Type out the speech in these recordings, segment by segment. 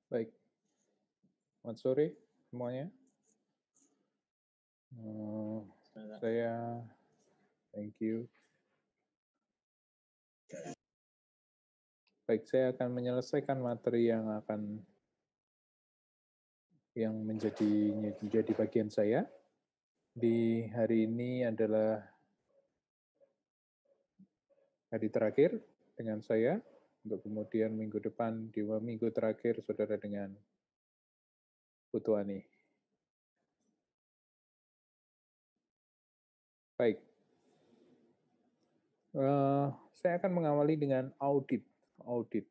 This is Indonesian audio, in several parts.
Baik, selamat sore semuanya. Eh, saya thank you. Baik, saya akan menyelesaikan materi yang menjadi bagian saya. Di hari ini adalah hari terakhir dengan saya, untuk kemudian minggu depan, di minggu terakhir, saudara dengan Putu Ani. Baik, saya akan mengawali dengan audit. Audit.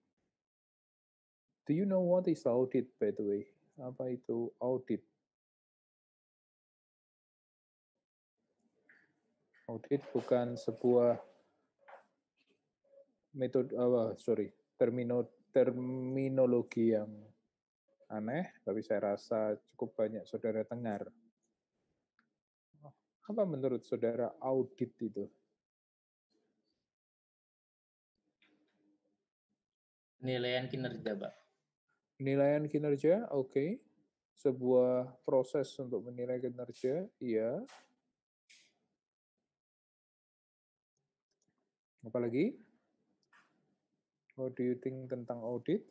Do you know what is audit, by the way? Apa itu audit? Audit bukan sebuah terminologi yang aneh, tapi saya rasa cukup banyak saudara dengar. Apa menurut saudara audit itu? Penilaian kinerja, Pak. Penilaian kinerja, oke. Sebuah proses untuk menilai kinerja, iya. Apalagi? What do you think tentang audit?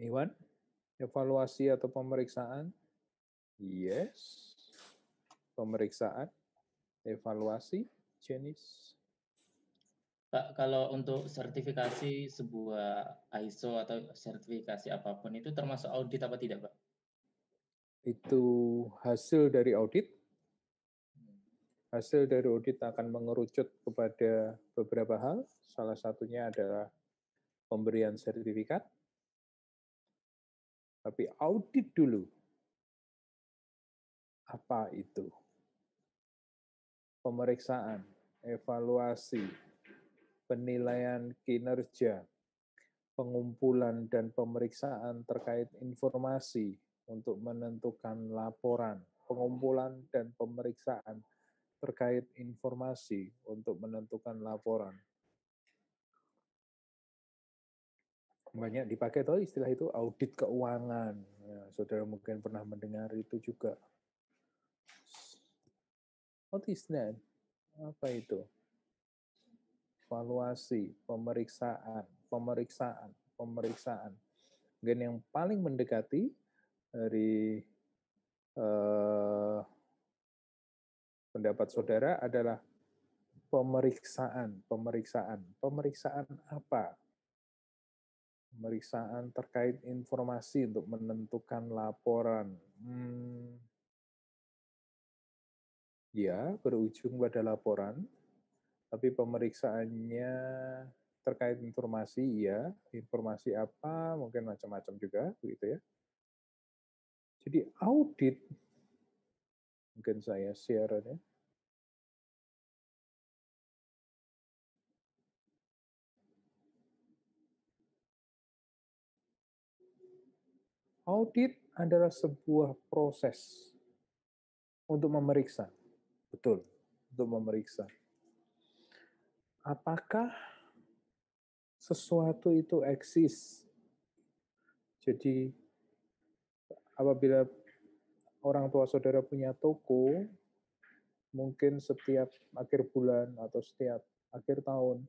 Iwan? Evaluasi atau pemeriksaan? Yes. Pemeriksaan, evaluasi, Janice. Pak, kalau untuk sertifikasi sebuah ISO atau sertifikasi apapun itu termasuk audit apa tidak, Pak? Itu hasil dari audit. Hasil dari audit akan mengerucut kepada beberapa hal. Salah satunya adalah pemberian sertifikat. Tapi audit dulu. Apa itu? Pemeriksaan, evaluasi, penilaian kinerja, pengumpulan dan pemeriksaan terkait informasi untuk menentukan laporan, pengumpulan dan pemeriksaan terkait informasi untuk menentukan laporan. Banyak dipakai tuh istilah itu audit keuangan. Ya, saudara mungkin pernah mendengar itu juga. What is that? Apa itu? Evaluasi, pemeriksaan. Mungkin yang paling mendekati dari pendapat saudara adalah pemeriksaan. Pemeriksaan apa? Pemeriksaan terkait informasi untuk menentukan laporan. Ya, berujung pada laporan, tapi pemeriksaannya terkait informasi, ya. Informasi apa, mungkin macam-macam juga, begitu ya. Jadi audit, mungkin saya share ya. Audit adalah sebuah proses untuk memeriksa. Betul, untuk memeriksa. Apakah sesuatu itu eksis? Jadi, apabila orang tua saudara punya toko, mungkin setiap akhir bulan atau setiap akhir tahun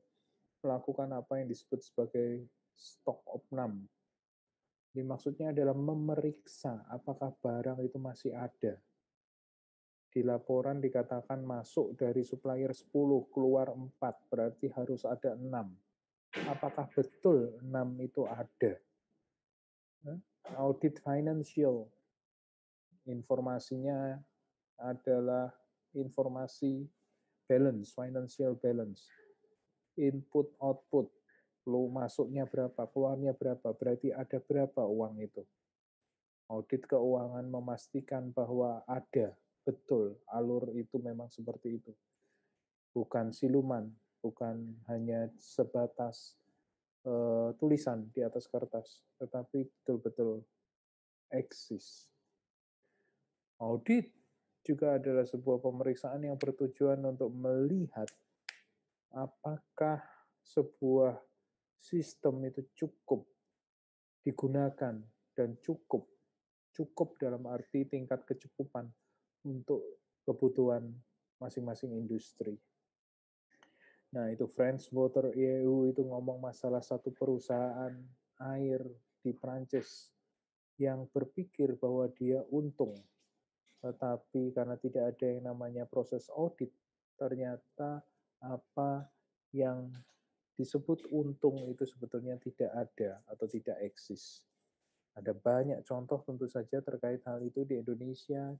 melakukan apa yang disebut sebagai stock opnam. Ini maksudnya adalah memeriksa apakah barang itu masih ada. Di laporan dikatakan masuk dari supplier 10, keluar 4, berarti harus ada 6. Apakah betul 6 itu ada? Audit financial, informasinya adalah informasi balance, financial balance. Input, output, masuknya berapa, keluarnya berapa, berarti ada berapa uang itu. Audit keuangan memastikan bahwa ada, betul, alur itu memang seperti itu. Bukan siluman, bukan hanya sebatas tulisan di atas kertas, tetapi betul-betul eksis. Audit juga adalah sebuah pemeriksaan yang bertujuan untuk melihat apakah sebuah sistem itu cukup digunakan dan cukup dalam arti tingkat kecukupan untuk kebutuhan masing-masing industri. Nah, itu French Water EU itu ngomong masalah satu perusahaan air di Prancis yang berpikir bahwa dia untung, tetapi karena tidak ada yang namanya proses audit, ternyata apa yang disebut untung itu sebetulnya tidak ada atau tidak eksis. Ada banyak contoh tentu saja terkait hal itu di Indonesia,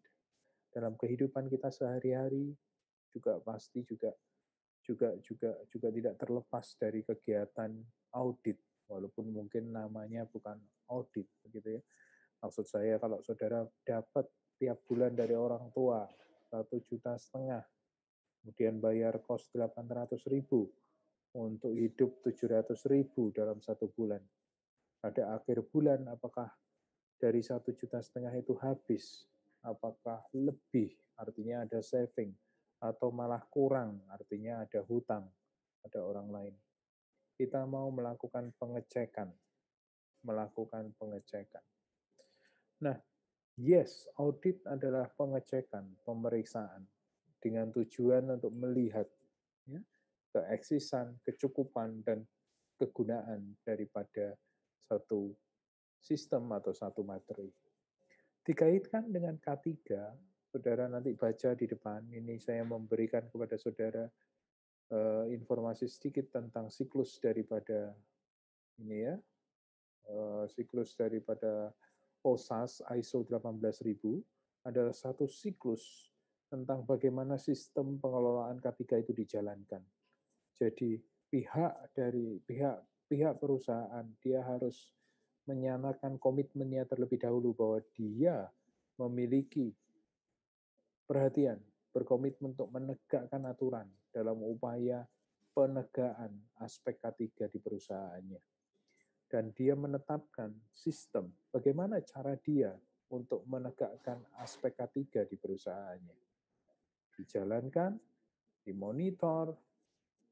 dalam kehidupan kita sehari-hari juga pasti juga tidak terlepas dari kegiatan audit, walaupun mungkin namanya bukan audit begitu ya. Maksud saya kalau saudara dapat tiap bulan dari orang tua 1,5 juta, kemudian bayar kos 800.000, untuk hidup 700.000 dalam satu bulan. Pada akhir bulan, apakah dari 1,5 juta itu habis? Apakah lebih, artinya ada saving, atau malah kurang, artinya ada hutang pada orang lain? Kita mau melakukan pengecekan. Nah, yes, audit adalah pengecekan, pemeriksaan, dengan tujuan untuk melihat ya, keeksisan, kecukupan, dan kegunaan daripada satu sistem atau satu materi. Dikaitkan dengan K3, saudara nanti baca di depan, ini saya memberikan kepada saudara informasi sedikit tentang siklus daripada ini ya, siklus daripada OSAS ISO 18000 adalah satu siklus tentang bagaimana sistem pengelolaan K3 itu dijalankan. Jadi pihak perusahaan dia harus menyamakan komitmennya terlebih dahulu bahwa dia memiliki perhatian, berkomitmen untuk menegakkan aturan dalam upaya penegakan aspek K3 di perusahaannya. Dan dia menetapkan sistem bagaimana cara dia untuk menegakkan aspek K3 di perusahaannya. Dijalankan, dimonitor,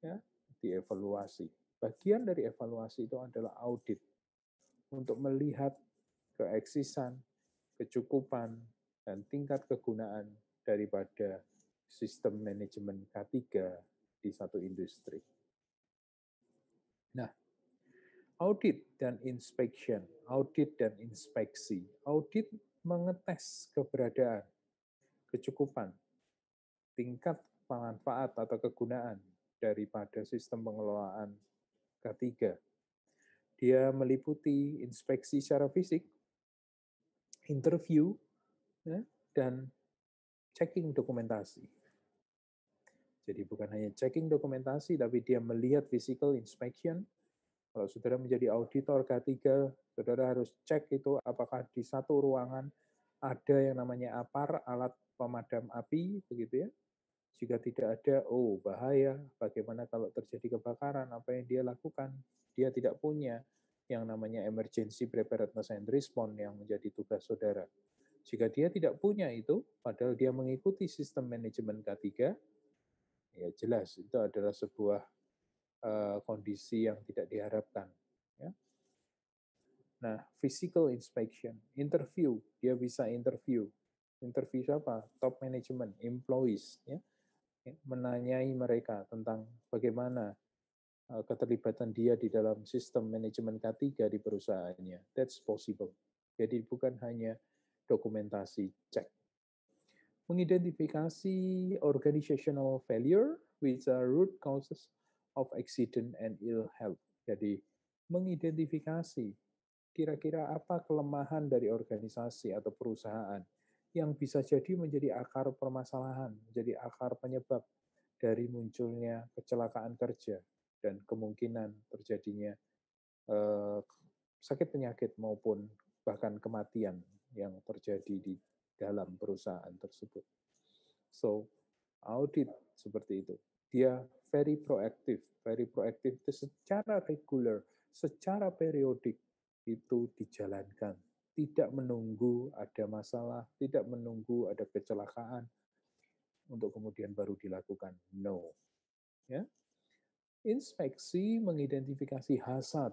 ya, dievaluasi. Bagian dari evaluasi itu adalah audit untuk melihat keeksisan, kecukupan, dan tingkat kegunaan daripada sistem manajemen K3 di satu industri. Nah, audit dan inspection, audit dan inspeksi. Audit mengetes keberadaan, kecukupan, tingkat manfaat atau kegunaan daripada sistem pengelolaan K3. Dia meliputi inspeksi secara fisik, interview, ya, dan checking dokumentasi. Jadi bukan hanya checking dokumentasi, tapi dia melihat physical inspection. Kalau saudara menjadi auditor K3, saudara harus cek itu apakah di satu ruangan ada yang namanya APAR, alat pemadam api, begitu ya. Jika tidak ada, oh bahaya, bagaimana kalau terjadi kebakaran, apa yang dia lakukan? Dia tidak punya yang namanya emergency preparedness and response yang menjadi tugas saudara. Jika dia tidak punya itu, padahal dia mengikuti sistem manajemen K3, ya jelas itu adalah sebuah kondisi yang tidak diharapkan. Ya. Nah, physical inspection, interview, dia bisa interview. Interview siapa? Top management, employees, ya. Menanyai mereka tentang bagaimana keterlibatan dia di dalam sistem manajemen K3 di perusahaannya. That's possible. Jadi bukan hanya dokumentasi cek. Mengidentifikasi organizational failure, which are root causes of accident and ill health. Jadi mengidentifikasi kira-kira apa kelemahan dari organisasi atau perusahaan yang bisa jadi menjadi akar permasalahan, menjadi akar penyebab dari munculnya kecelakaan kerja dan kemungkinan terjadinya sakit penyakit maupun bahkan kematian yang terjadi di dalam perusahaan tersebut. So, audit seperti itu. Dia very proaktif itu secara regular, secara periodik itu dijalankan. tidak menunggu ada masalah, tidak menunggu ada kecelakaan untuk kemudian baru dilakukan. No. Ya. Inspeksi mengidentifikasi hazard,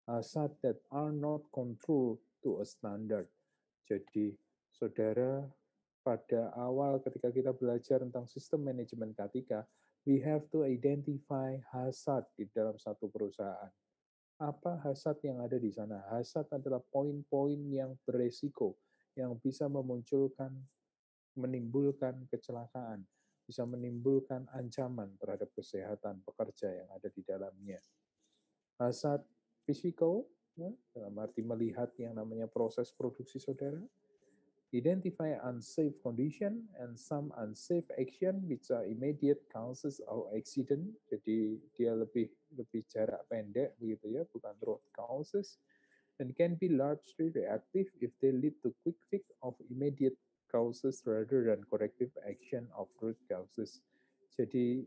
hazard that are not controlled to a standard. Jadi, saudara, pada awal ketika kita belajar tentang sistem manajemen K3, we have to identify hazard di dalam satu perusahaan. Apa hazard yang ada di sana? Hazard adalah poin-poin yang beresiko, yang bisa menimbulkan kecelakaan, bisa menimbulkan ancaman terhadap kesehatan pekerja yang ada di dalamnya. Hazard physical, ya, dalam arti melihat yang namanya proses produksi saudara, identify unsafe condition and some unsafe action which are immediate causes of accident. Jadi dia lebih jarak pendek begitu ya, bukan root causes, and can be largely reactive if they lead to quick fix of immediate causes rather than corrective action of root causes. Jadi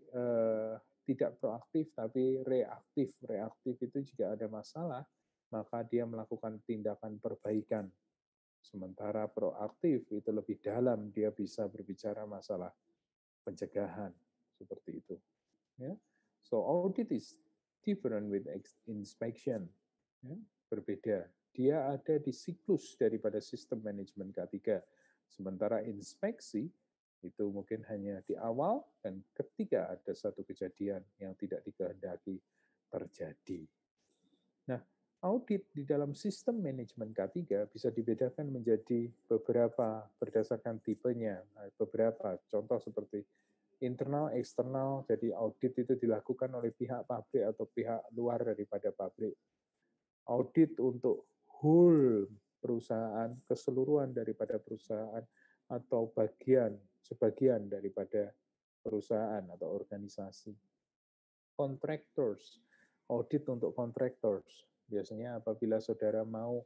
tidak proaktif tapi reaktif. Reaktif itu jika ada masalah, maka dia melakukan tindakan perbaikan. Sementara proaktif itu lebih dalam, dia bisa berbicara masalah pencegahan, seperti itu. Ya. So audit is different with inspection. Ya. Berbeda. Dia ada di siklus daripada sistem manajemen K3. Sementara inspeksi itu mungkin hanya di awal dan ketika ada satu kejadian yang tidak dikehendaki terjadi. Nah, audit di dalam sistem manajemen K3 bisa dibedakan menjadi beberapa berdasarkan tipenya. Nah, beberapa contoh seperti internal, eksternal, jadi audit itu dilakukan oleh pihak pabrik atau pihak luar daripada pabrik. Audit untuk whole perusahaan, keseluruhan daripada perusahaan, atau sebagian daripada perusahaan atau organisasi. Contractors, audit untuk contractors. Biasanya apabila saudara mau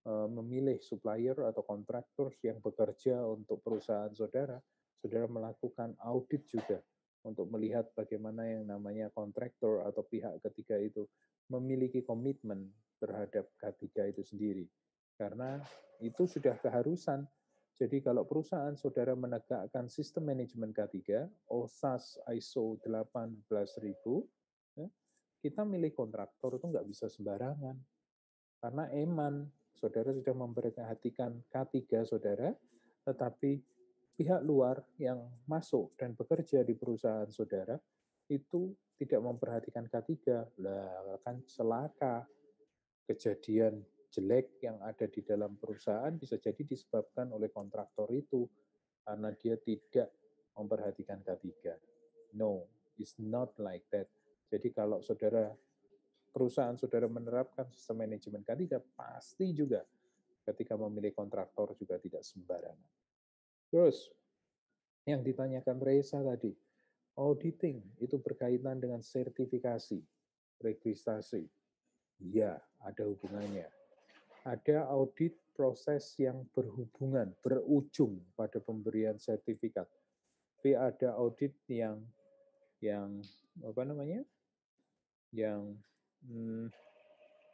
memilih supplier atau contractors yang bekerja untuk perusahaan saudara, saudara melakukan audit juga untuk melihat bagaimana yang namanya kontraktor atau pihak ketiga itu memiliki komitmen terhadap K3 itu sendiri. Karena itu sudah keharusan. Jadi kalau perusahaan saudara menegakkan sistem manajemen K3, OSAS ISO 18000, ya, kita milih kontraktor itu nggak bisa sembarangan. Karena eman, saudara sudah memperhatikan K3 saudara, tetapi pihak luar yang masuk dan bekerja di perusahaan saudara itu tidak memperhatikan K3, lah kan celaka. Kejadian jelek yang ada di dalam perusahaan bisa jadi disebabkan oleh kontraktor itu karena dia tidak memperhatikan K3. No, it's not like that. Jadi kalau perusahaan saudara menerapkan sistem manajemen K3, pasti juga ketika memilih kontraktor juga tidak sembarangan. Terus, yang ditanyakan Reza tadi, auditing itu berkaitan dengan sertifikasi, registrasi. Ya, ada hubungannya. Ada audit proses yang berujung pada pemberian sertifikat. Tapi ada audit yang apa namanya? Yang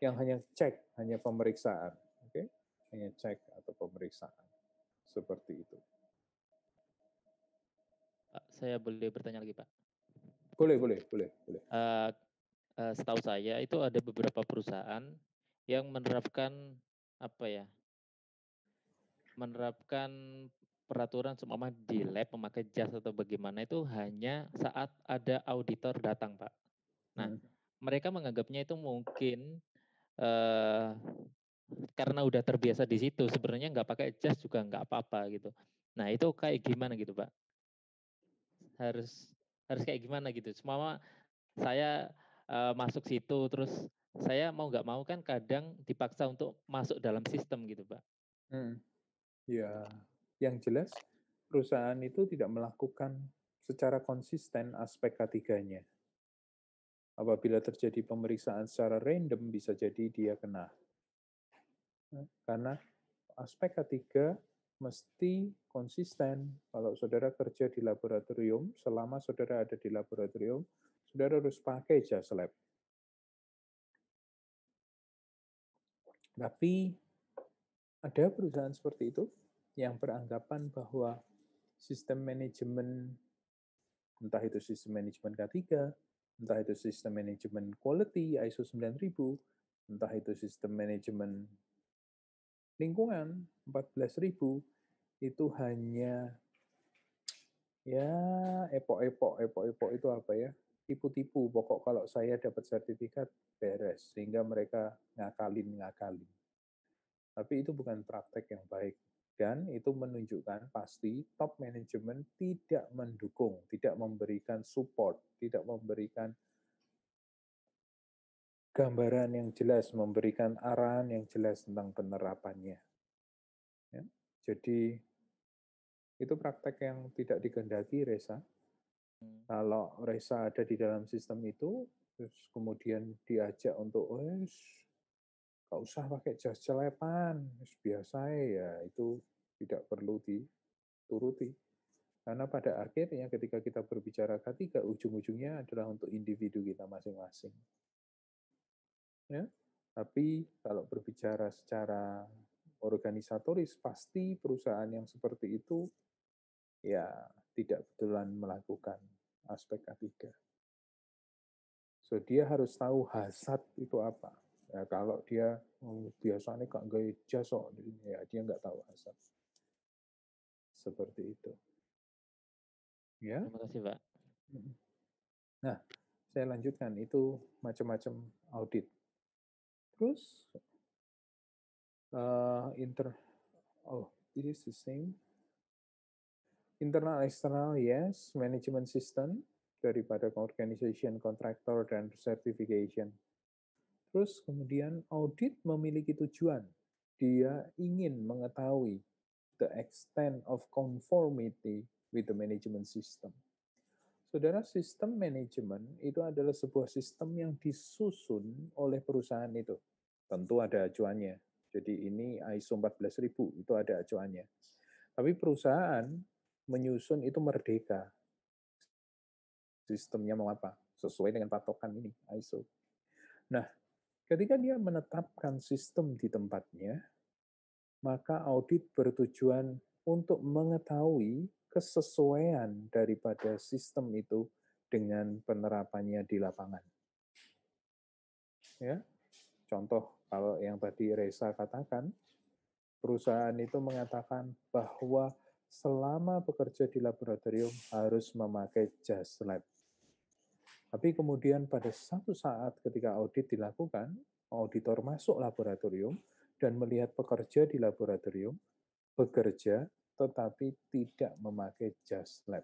hanya cek, hanya pemeriksaan. Oke? Hanya cek atau pemeriksaan. Seperti itu. Pak, saya boleh bertanya lagi, Pak? Boleh. Setahu saya itu ada beberapa perusahaan yang menerapkan menerapkan peraturan seumpama di lab memakai jas atau bagaimana itu hanya saat ada auditor datang, Pak. Nah, mereka menganggapnya itu mungkin karena udah terbiasa di situ, sebenarnya nggak pakai jas juga nggak apa-apa gitu. Nah, itu kayak gimana gitu, Pak? Harus kayak gimana gitu. Semua saya masuk situ, terus saya mau nggak mau kan kadang dipaksa untuk masuk dalam sistem gitu, Pak. Ya, yang jelas perusahaan itu tidak melakukan secara konsisten aspek K3-nya. Apabila terjadi pemeriksaan secara random, bisa jadi dia kena. Karena aspek K3 mesti konsisten. Kalau saudara kerja di laboratorium, selama saudara ada di laboratorium, saudara harus pakai jas lab. Tapi Ada perusahaan seperti itu yang beranggapan bahwa sistem manajemen, entah itu sistem manajemen K3, entah itu sistem manajemen quality ISO 9000, entah itu sistem manajemen lingkungan 14.000, itu hanya ya epok-epok itu apa ya? Tipu-tipu. Pokok kalau saya dapat sertifikat beres, sehingga mereka ngakalin. Tapi itu bukan praktek yang baik. Dan itu menunjukkan pasti top manajemen tidak mendukung, tidak memberikan support, tidak memberikan gambaran yang jelas, memberikan arahan yang jelas tentang penerapannya. Ya. Jadi itu praktek yang tidak dikehendaki, Reza. Kalau Reza ada di dalam sistem itu, terus kemudian diajak untuk, nggak usah pakai jas celepan, biasa ya, itu tidak perlu dituruti. Karena pada akhirnya ketika kita berbicara K3, ujung-ujungnya adalah untuk individu kita masing-masing. Ya. Tapi kalau berbicara secara organisatoris, pasti perusahaan yang seperti itu ya tidak betulan melakukan aspek K3. So dia harus tahu hazard itu apa. Ya, kalau dia biasanya nggak gaya jas, ya dia nggak tahu hazard. Seperti itu. Ya. Terima kasih, Pak. Nah, saya lanjutkan, itu macam-macam audit. Terus this is the same. Internal external, yes, management system daripada organization, contractor, dan certification. Terus kemudian audit memiliki tujuan. Dia ingin mengetahui the extent of conformity with the management system. Saudara, sistem manajemen itu adalah sebuah sistem yang disusun oleh perusahaan itu. Tentu ada acuannya. Jadi ini ISO 14.000, itu ada acuannya. Tapi perusahaan menyusun itu merdeka. Sistemnya mau apa? Sesuai dengan patokan ini, ISO. Nah, ketika dia menetapkan sistem di tempatnya, maka audit bertujuan untuk mengetahui kesesuaian daripada sistem itu dengan penerapannya di lapangan. Ya, contoh kalau yang tadi Reza katakan, perusahaan itu mengatakan bahwa selama bekerja di laboratorium harus memakai jas lab. Tapi kemudian pada satu saat ketika audit dilakukan, auditor masuk laboratorium dan melihat pekerja di laboratorium bekerja tetapi tidak memakai jas lab.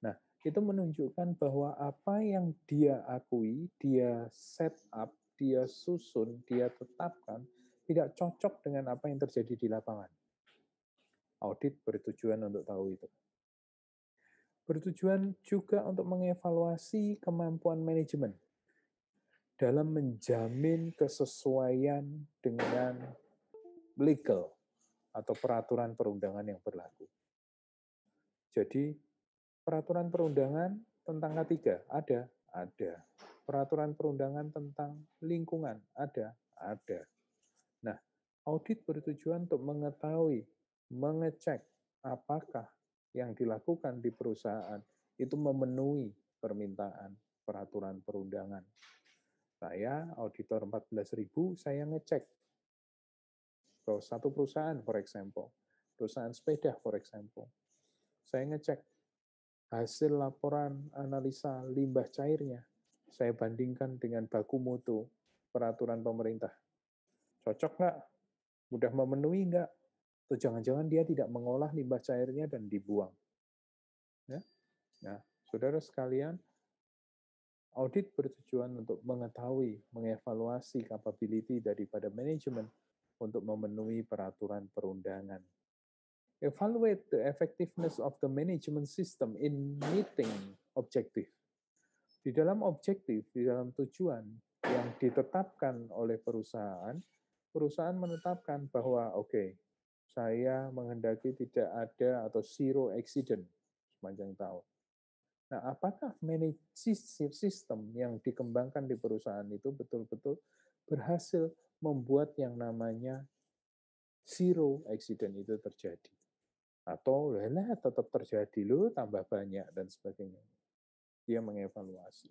Nah, itu menunjukkan bahwa apa yang dia akui, dia set up, dia susun, dia tetapkan, tidak cocok dengan apa yang terjadi di lapangan. Audit bertujuan untuk tahu itu. Bertujuan juga untuk mengevaluasi kemampuan manajemen dalam menjamin kesesuaian dengan legal atau peraturan perundangan yang berlaku. Jadi, peraturan perundangan tentang K3 ada. Peraturan perundangan tentang lingkungan ada. Nah, audit bertujuan untuk mengetahui, mengecek apakah yang dilakukan di perusahaan itu memenuhi permintaan peraturan perundangan. Saya auditor 14.000, saya ngecek bahwa satu perusahaan, for example, perusahaan sepeda, for example, saya ngecek hasil laporan analisa limbah cairnya, saya bandingkan dengan baku mutu peraturan pemerintah. Cocok nggak? Mudah memenuhi nggak? Atau jangan-jangan dia tidak mengolah limbah cairnya dan dibuang. Ya? Nah, saudara sekalian, audit bertujuan untuk mengetahui, mengevaluasi capability daripada manajemen untuk memenuhi peraturan perundangan. Evaluate the effectiveness of the management system in meeting objective. Di dalam objektif, di dalam tujuan yang ditetapkan oleh perusahaan, perusahaan menetapkan bahwa saya menghendaki tidak ada atau zero accident sepanjang tahun. Nah, apakah management system yang dikembangkan di perusahaan itu betul-betul berhasil membuat yang namanya zero accident itu terjadi. Atau lah tetap terjadi loh, tambah banyak dan sebagainya. Dia mengevaluasi.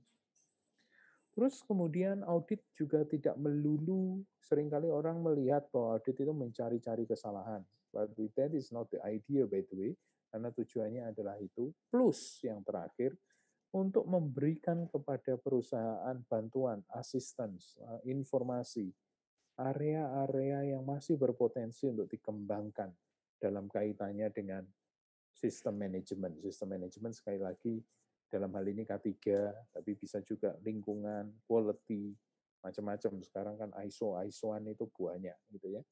Terus kemudian audit juga tidak melulu, seringkali orang melihat bahwa audit itu mencari-cari kesalahan. But that is not the idea by the way, karena tujuannya adalah itu. Plus yang terakhir, untuk memberikan kepada perusahaan bantuan, assistance, informasi, area-area yang masih berpotensi untuk dikembangkan dalam kaitannya dengan sistem manajemen. Sistem manajemen sekali lagi dalam hal ini K3, tapi bisa juga lingkungan, quality, macam-macam. Sekarang kan ISO-an itu banyak gitu ya.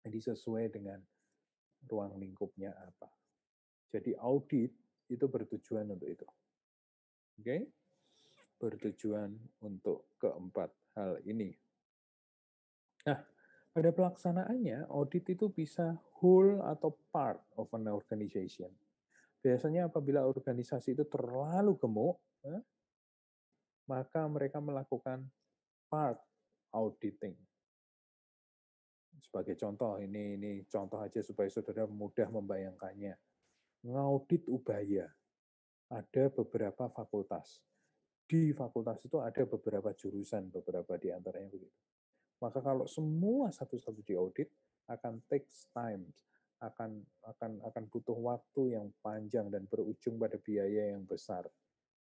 Jadi sesuai dengan ruang lingkupnya apa. Jadi audit itu bertujuan untuk itu. Oke? Bertujuan untuk keempat hal ini. Nah, pada pelaksanaannya, audit itu bisa whole atau part of an organization. Biasanya apabila organisasi itu terlalu gemuk, maka mereka melakukan part auditing. Sebagai contoh, ini contoh aja supaya saudara mudah membayangkannya. Ngaudit ubaya. Ada beberapa fakultas. Di fakultas itu ada beberapa jurusan, beberapa di antaranya begitu. Maka kalau semua satu-satu diaudit, akan takes time, akan butuh waktu yang panjang dan berujung pada biaya yang besar.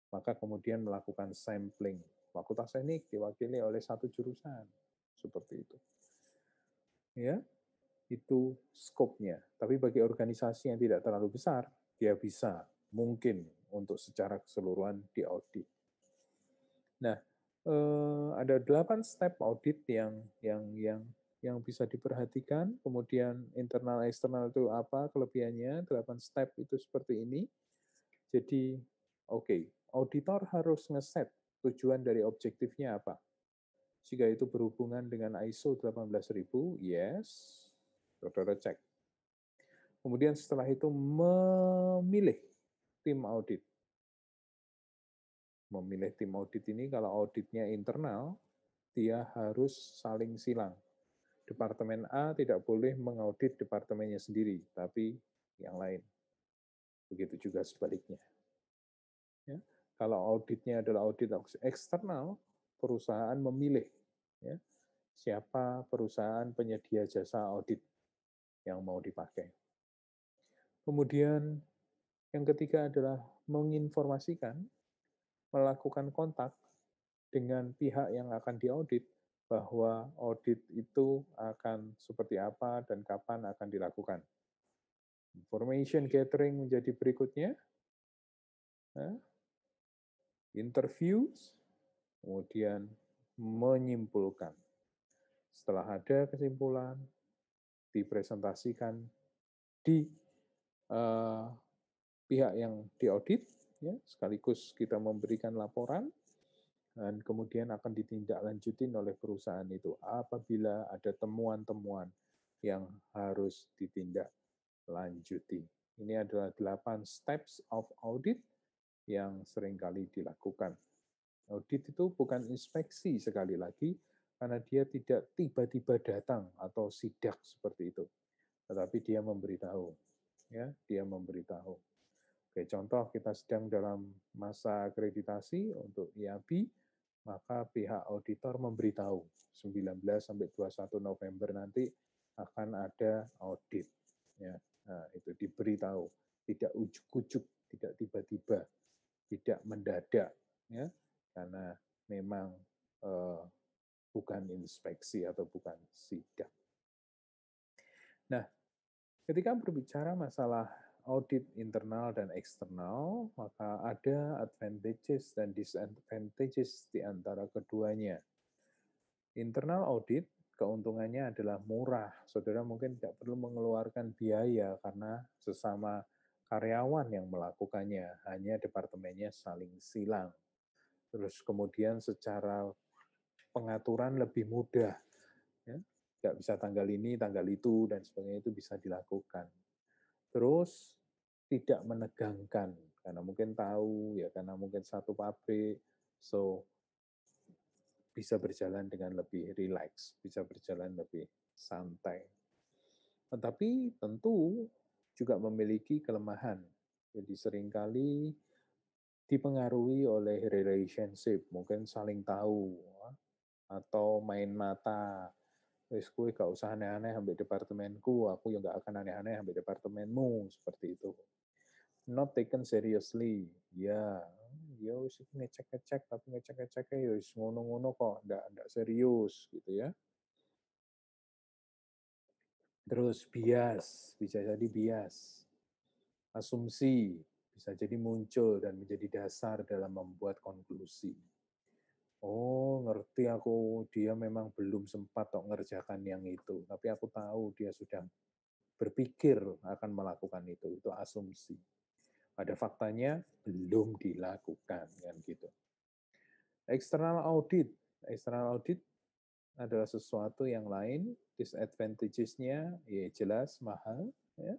Maka kemudian melakukan sampling. Fakultas teknik diwakili oleh satu jurusan, seperti itu. Ya, itu skopnya. Tapi bagi organisasi yang tidak terlalu besar, dia bisa mungkin untuk secara keseluruhan diaudit. Nah, ada 8 step audit yang bisa diperhatikan. Kemudian internal eksternal itu apa kelebihannya? 8 step itu seperti ini. Jadi, oke, auditor harus ngeset tujuan dari objektifnya apa. Jika itu berhubungan dengan ISO 18000, yes, saudara cek. Kemudian setelah itu memilih tim audit. Memilih tim audit ini kalau auditnya internal, dia harus saling silang. Departemen A tidak boleh mengaudit departemennya sendiri, tapi yang lain. Begitu juga sebaliknya. Ya. Kalau auditnya adalah audit eksternal, perusahaan memilih ya, siapa perusahaan penyedia jasa audit yang mau dipakai. Kemudian yang ketiga adalah menginformasikan, melakukan kontak dengan pihak yang akan diaudit bahwa audit itu akan seperti apa dan kapan akan dilakukan. Information gathering menjadi berikutnya. Interviews, kemudian menyimpulkan. Setelah ada kesimpulan, dipresentasikan di pihak yang diaudit, ya, sekaligus kita memberikan laporan, dan kemudian akan ditindaklanjutin oleh perusahaan itu apabila ada temuan-temuan yang harus ditindaklanjuti. Ini adalah 8 steps of audit yang seringkali dilakukan. Audit itu bukan inspeksi sekali lagi, karena dia tidak tiba-tiba datang atau sidak seperti itu, tetapi dia memberitahu. Ya, dia memberitahu. Oke, contoh kita sedang dalam masa akreditasi untuk IAB, maka pihak auditor memberitahu 19 sampai 21 November nanti akan ada audit. Ya, nah, itu diberitahu, tidak ujuk-ujuk, tidak tiba-tiba, tidak mendadak, ya, karena memang bukan inspeksi atau bukan sidak. Nah, ketika berbicara masalah audit internal dan eksternal, maka ada advantages dan disadvantages di antara keduanya. Internal audit, keuntungannya adalah murah. Saudara mungkin tidak perlu mengeluarkan biaya karena sesama karyawan yang melakukannya, hanya departemennya saling silang. Terus kemudian secara pengaturan lebih mudah. Ya, nggak bisa tanggal ini, tanggal itu, dan sebagainya itu bisa dilakukan. Terus tidak menegangkan, karena mungkin tahu, ya karena mungkin satu pabrik, so bisa berjalan dengan lebih rileks, bisa berjalan lebih santai. Tetapi tentu juga memiliki kelemahan. Jadi seringkali dipengaruhi oleh relationship, mungkin saling tahu, atau main mata. Wis kowe gak usah aneh-aneh ambek departemenku, aku ya gak akan aneh-aneh ambek departemenmu, seperti itu. Not taken seriously. Ya, ya wis ngecek-ngecek, tapi ngecek-ngeceknya ya wis ngono-ngono kok, ndak serius gitu ya. Terus bias, bisa jadi bias. Asumsi bisa jadi muncul dan menjadi dasar dalam membuat konklusi. Oh, ngerti aku, dia memang belum sempat kok ngerjakan yang itu, tapi aku tahu dia sudah berpikir akan melakukan itu asumsi. Pada faktanya belum dilakukan, kan gitu. External audit adalah sesuatu yang lain, disadvantages-nya ya jelas mahal, ya.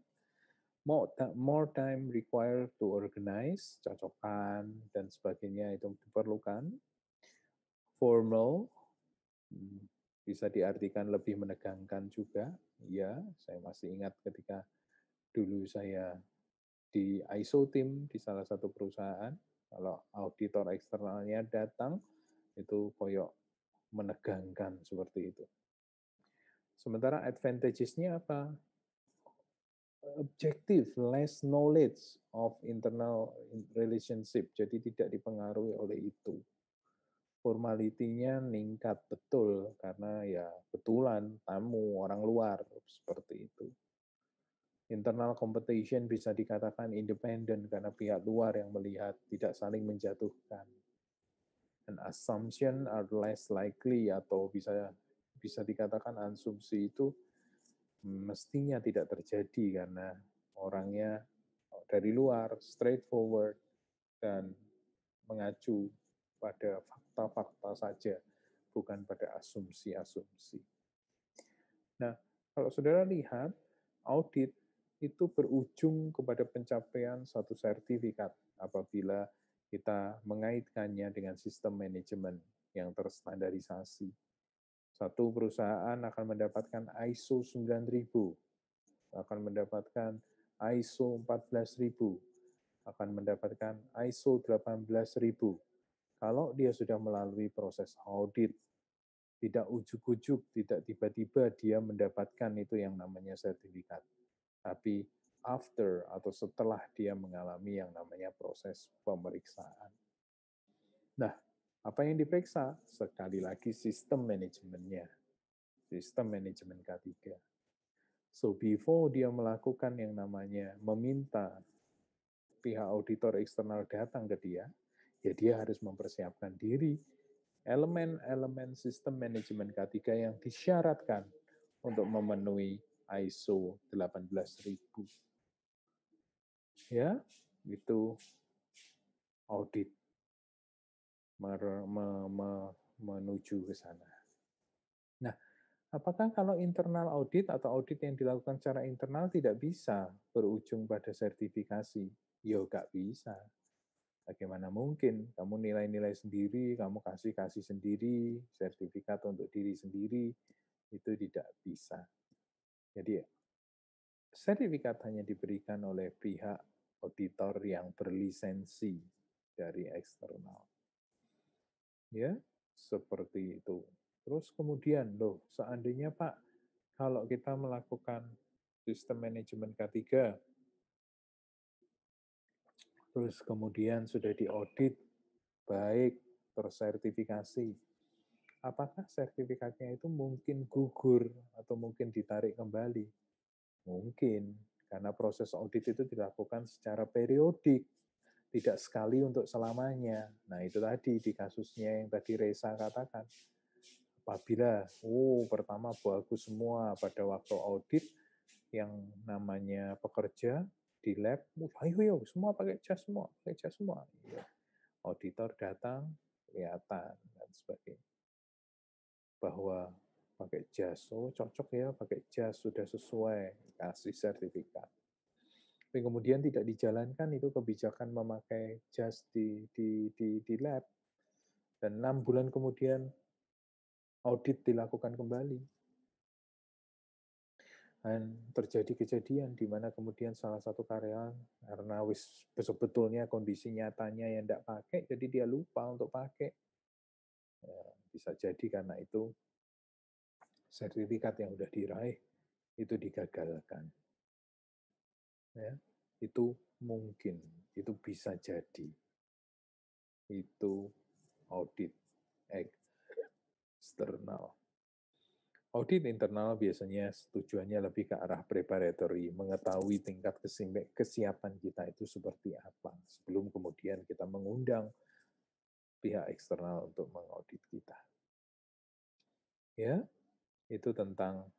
More time required to organize, cocokan dan sebagainya itu diperlukan. Formal, bisa diartikan lebih menegangkan juga. Ya, saya masih ingat ketika dulu saya di ISO team di salah satu perusahaan, kalau auditor eksternalnya datang, itu koyok menegangkan seperti itu. Sementara advantages-nya apa? Objektif, less knowledge of internal relationship, jadi tidak dipengaruhi oleh itu. Formalitinya meningkat betul, karena ya betulan tamu orang luar, seperti itu. Internal competition bisa dikatakan independen karena pihak luar yang melihat, tidak saling menjatuhkan. And assumption are less likely, atau bisa dikatakan asumsi itu mestinya tidak terjadi karena orangnya dari luar, straightforward, dan mengacu pada fakta-fakta saja, bukan pada asumsi-asumsi. Nah, kalau saudara lihat, audit itu berujung kepada pencapaian satu sertifikat apabila kita mengaitkannya dengan sistem manajemen yang terstandarisasi. Satu perusahaan akan mendapatkan ISO 9000, akan mendapatkan ISO 14000, akan mendapatkan ISO 18000. Kalau dia sudah melalui proses audit, tidak ujuk-ujuk, tidak tiba-tiba dia mendapatkan itu yang namanya sertifikat. Tapi after atau setelah dia mengalami yang namanya proses pemeriksaan. Nah, apa yang diperiksa? Sekali lagi sistem manajemennya. Sistem manajemen K3. So before dia melakukan yang namanya meminta pihak auditor eksternal datang ke dia, ya dia harus mempersiapkan diri elemen-elemen sistem manajemen K3 yang disyaratkan untuk memenuhi ISO 18000. Ya, itu audit menuju ke sana. Nah, apakah kalau internal audit atau audit yang dilakukan secara internal tidak bisa berujung pada sertifikasi? Ya, nggak bisa. Bagaimana mungkin kamu nilai-nilai sendiri, kamu kasih sendiri, sertifikat untuk diri sendiri, itu tidak bisa. Jadi, sertifikat hanya diberikan oleh pihak auditor yang berlisensi dari eksternal. Ya, seperti itu. Terus kemudian, loh, seandainya Pak, kalau kita melakukan sistem manajemen K3, terus kemudian sudah diaudit, baik, tersertifikasi, apakah sertifikatnya itu mungkin gugur atau mungkin ditarik kembali? Mungkin, karena proses audit itu dilakukan secara periodik, tidak sekali untuk selamanya. Nah, itu tadi di kasusnya yang tadi Reza katakan. Apabila, pertama bagus semua pada waktu audit, yang namanya pekerja di lab, ayo semua pakai jas semua, pakai jas semua. Ya. Auditor datang, kelihatan dan sebagainya. Bahwa pakai jas, cocok ya pakai jas, sudah sesuai, kasih sertifikat. Tapi kemudian tidak dijalankan itu kebijakan memakai jas di lab. Dan 6 bulan kemudian audit dilakukan kembali. Dan terjadi kejadian di mana kemudian salah satu karyawan karena sebetulnya kondisi nyatanya yang tidak pakai, jadi dia lupa untuk pakai. Ya, bisa jadi karena itu sertifikat yang sudah diraih itu digagalkan. Ya, itu mungkin, itu bisa jadi. Itu audit eksternal. Audit internal biasanya tujuannya lebih ke arah preparatory, mengetahui tingkat kesiapan kita itu seperti apa, sebelum kemudian kita mengundang pihak eksternal untuk mengaudit kita. Ya, itu tentang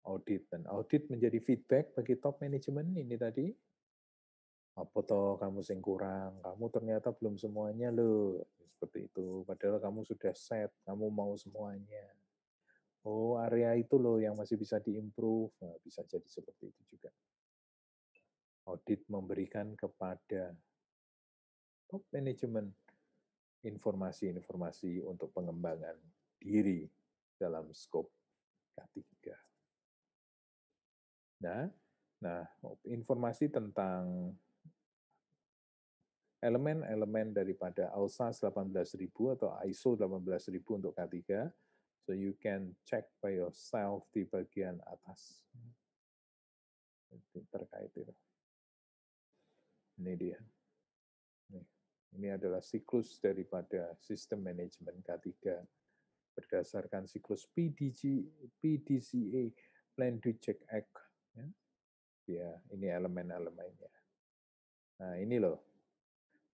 audit. Dan audit menjadi feedback bagi top management ini tadi. Apa toh kamu sing kurang, kamu ternyata belum semuanya loh. Seperti itu, padahal kamu sudah set, kamu mau semuanya. Oh, area itu loh yang masih bisa diimprove. Nah, bisa jadi seperti itu juga. Audit memberikan kepada top manajemen informasi-informasi untuk pengembangan diri dalam skop K3. Nah, informasi tentang elemen-elemen daripada AUSAS 18.000 atau ISO 18.000 untuk K3, so you can check by yourself di bagian atas. Terkait itu. Ini dia. Ini adalah siklus daripada sistem manajemen K3 berdasarkan siklus PDCA, Plan, Do, Check, Act. Ya, ini elemen-elemennya. Nah, ini loh,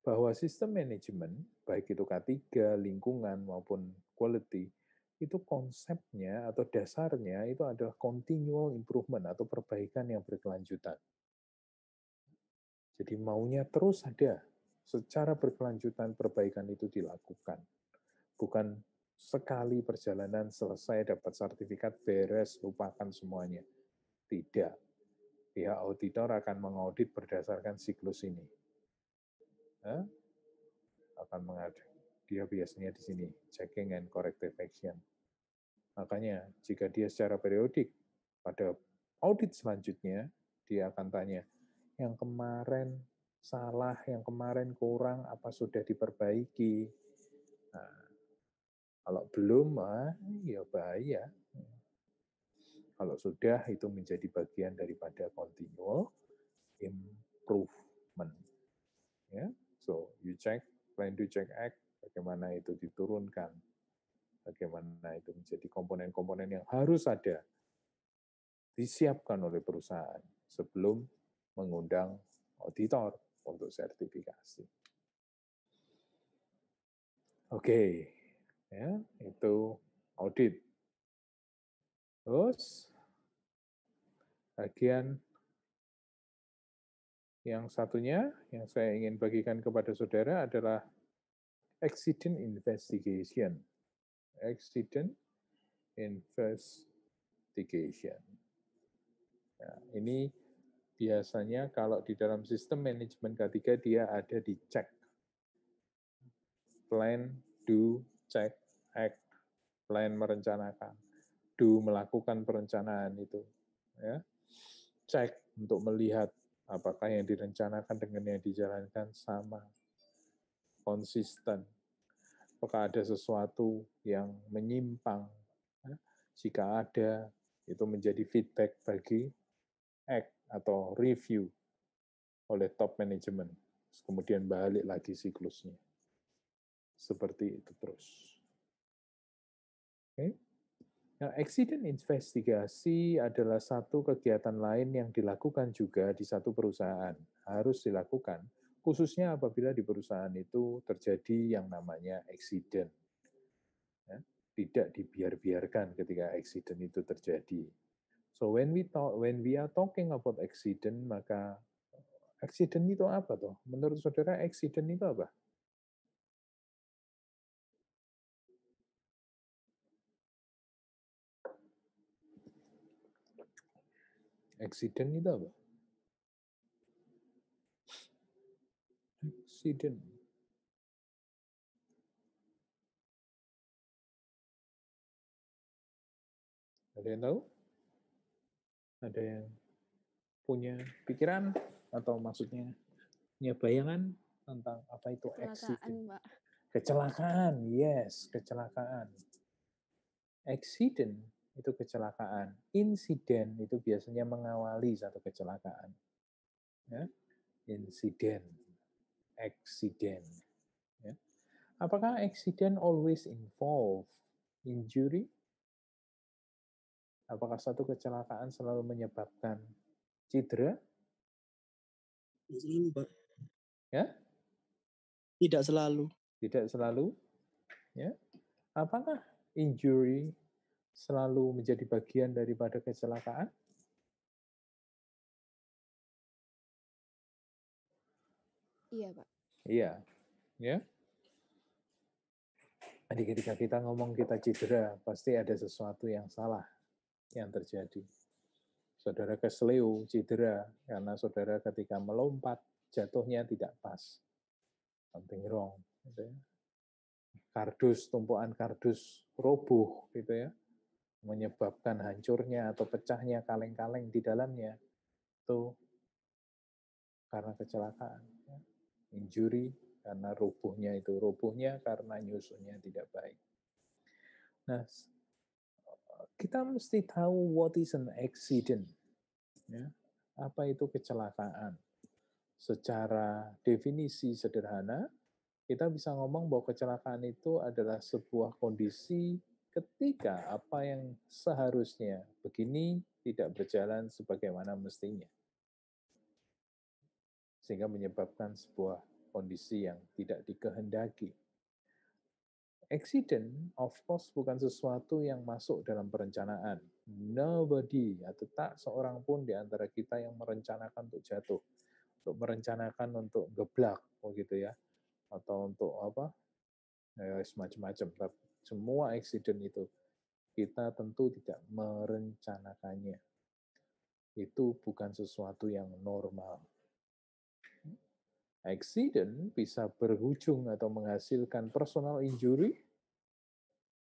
bahwa sistem manajemen, baik itu K3, lingkungan, maupun quality, itu konsepnya atau dasarnya itu adalah continual improvement atau perbaikan yang berkelanjutan. Jadi maunya terus ada, secara berkelanjutan perbaikan itu dilakukan. Bukan sekali perjalanan selesai dapat sertifikat beres, lupakan semuanya. Tidak. Pihak auditor akan mengaudit berdasarkan siklus ini. Akan mengaudit. Dia biasanya di sini, checking and corrective action. Makanya, jika dia secara periodik, pada audit selanjutnya, dia akan tanya, yang kemarin salah, yang kemarin kurang, apa sudah diperbaiki? Nah, kalau belum, ya bahaya. Kalau sudah, itu menjadi bagian daripada continual improvement. Ya, so you check, plan, do, check, act, bagaimana itu diturunkan, bagaimana itu menjadi komponen-komponen yang harus ada, disiapkan oleh perusahaan sebelum mengundang auditor untuk sertifikasi. Oke, ya, itu audit. Terus, bagian yang satunya yang saya ingin bagikan kepada saudara adalah accident investigation. Accident investigation. Nah, ini biasanya kalau di dalam sistem manajemen K3 dia ada di check. Plan, do, check, act. Plan merencanakan, do melakukan perencanaan itu. Ya. Check untuk melihat apakah yang direncanakan dengan yang dijalankan sama, konsisten. Apakah ada sesuatu yang menyimpang? Jika ada, itu menjadi feedback bagi act atau review oleh top management. Kemudian balik lagi siklusnya. Seperti itu terus. Okay. Nah, accident investigasi adalah satu kegiatan lain yang dilakukan juga di satu perusahaan. Harus dilakukan, khususnya apabila di perusahaan itu terjadi yang namanya accident. Ya, tidak dibiarkan ketika accident itu terjadi. So when we are talking about accident, maka accident itu apa toh? Menurut saudara accident itu apa? Accident itu apa? Accident. Ada yang tahu? Ada yang punya pikiran atau maksudnya punya bayangan tentang apa itu accident? Kecelakaan, Pak. Kecelakaan, yes, kecelakaan. Accident itu kecelakaan. Insiden itu biasanya mengawali satu kecelakaan. Ya? Insiden, accident. Ya? Apakah accident always involve injury? Apakah satu kecelakaan selalu menyebabkan cedera? Tidak selalu, Pak. Ya? Tidak selalu. Tidak selalu. Ya? Apakah injury selalu menjadi bagian daripada kecelakaan? Iya, Pak. Iya. Ya. Jadi ketika kita ngomong kita cedera, pasti ada sesuatu yang salah yang terjadi. Saudara kesleo cedera karena saudara ketika melompat jatuhnya tidak pas. Something wrong. Gitu ya. Kardus, tumpuan kardus roboh gitu ya, menyebabkan hancurnya atau pecahnya kaleng-kaleng di dalamnya. Itu karena kecelakaan. Ya. Injury karena robohnya karena nyusunnya tidak baik. Nah, kita mesti tahu what is an accident. Ya. Apa itu kecelakaan? Secara definisi sederhana, kita bisa ngomong bahwa kecelakaan itu adalah sebuah kondisi ketika apa yang seharusnya begini tidak berjalan sebagaimana mestinya. Sehingga menyebabkan sebuah kondisi yang tidak dikehendaki. Accident, of course, bukan sesuatu yang masuk dalam perencanaan. Nobody, atau tak seorang pun di antara kita yang merencanakan untuk jatuh, untuk merencanakan untuk geblak, begitu ya, atau untuk apa, ya, semacam-macam. Semua accident itu kita tentu tidak merencanakannya. Itu bukan sesuatu yang normal. Accident bisa berujung atau menghasilkan personal injury,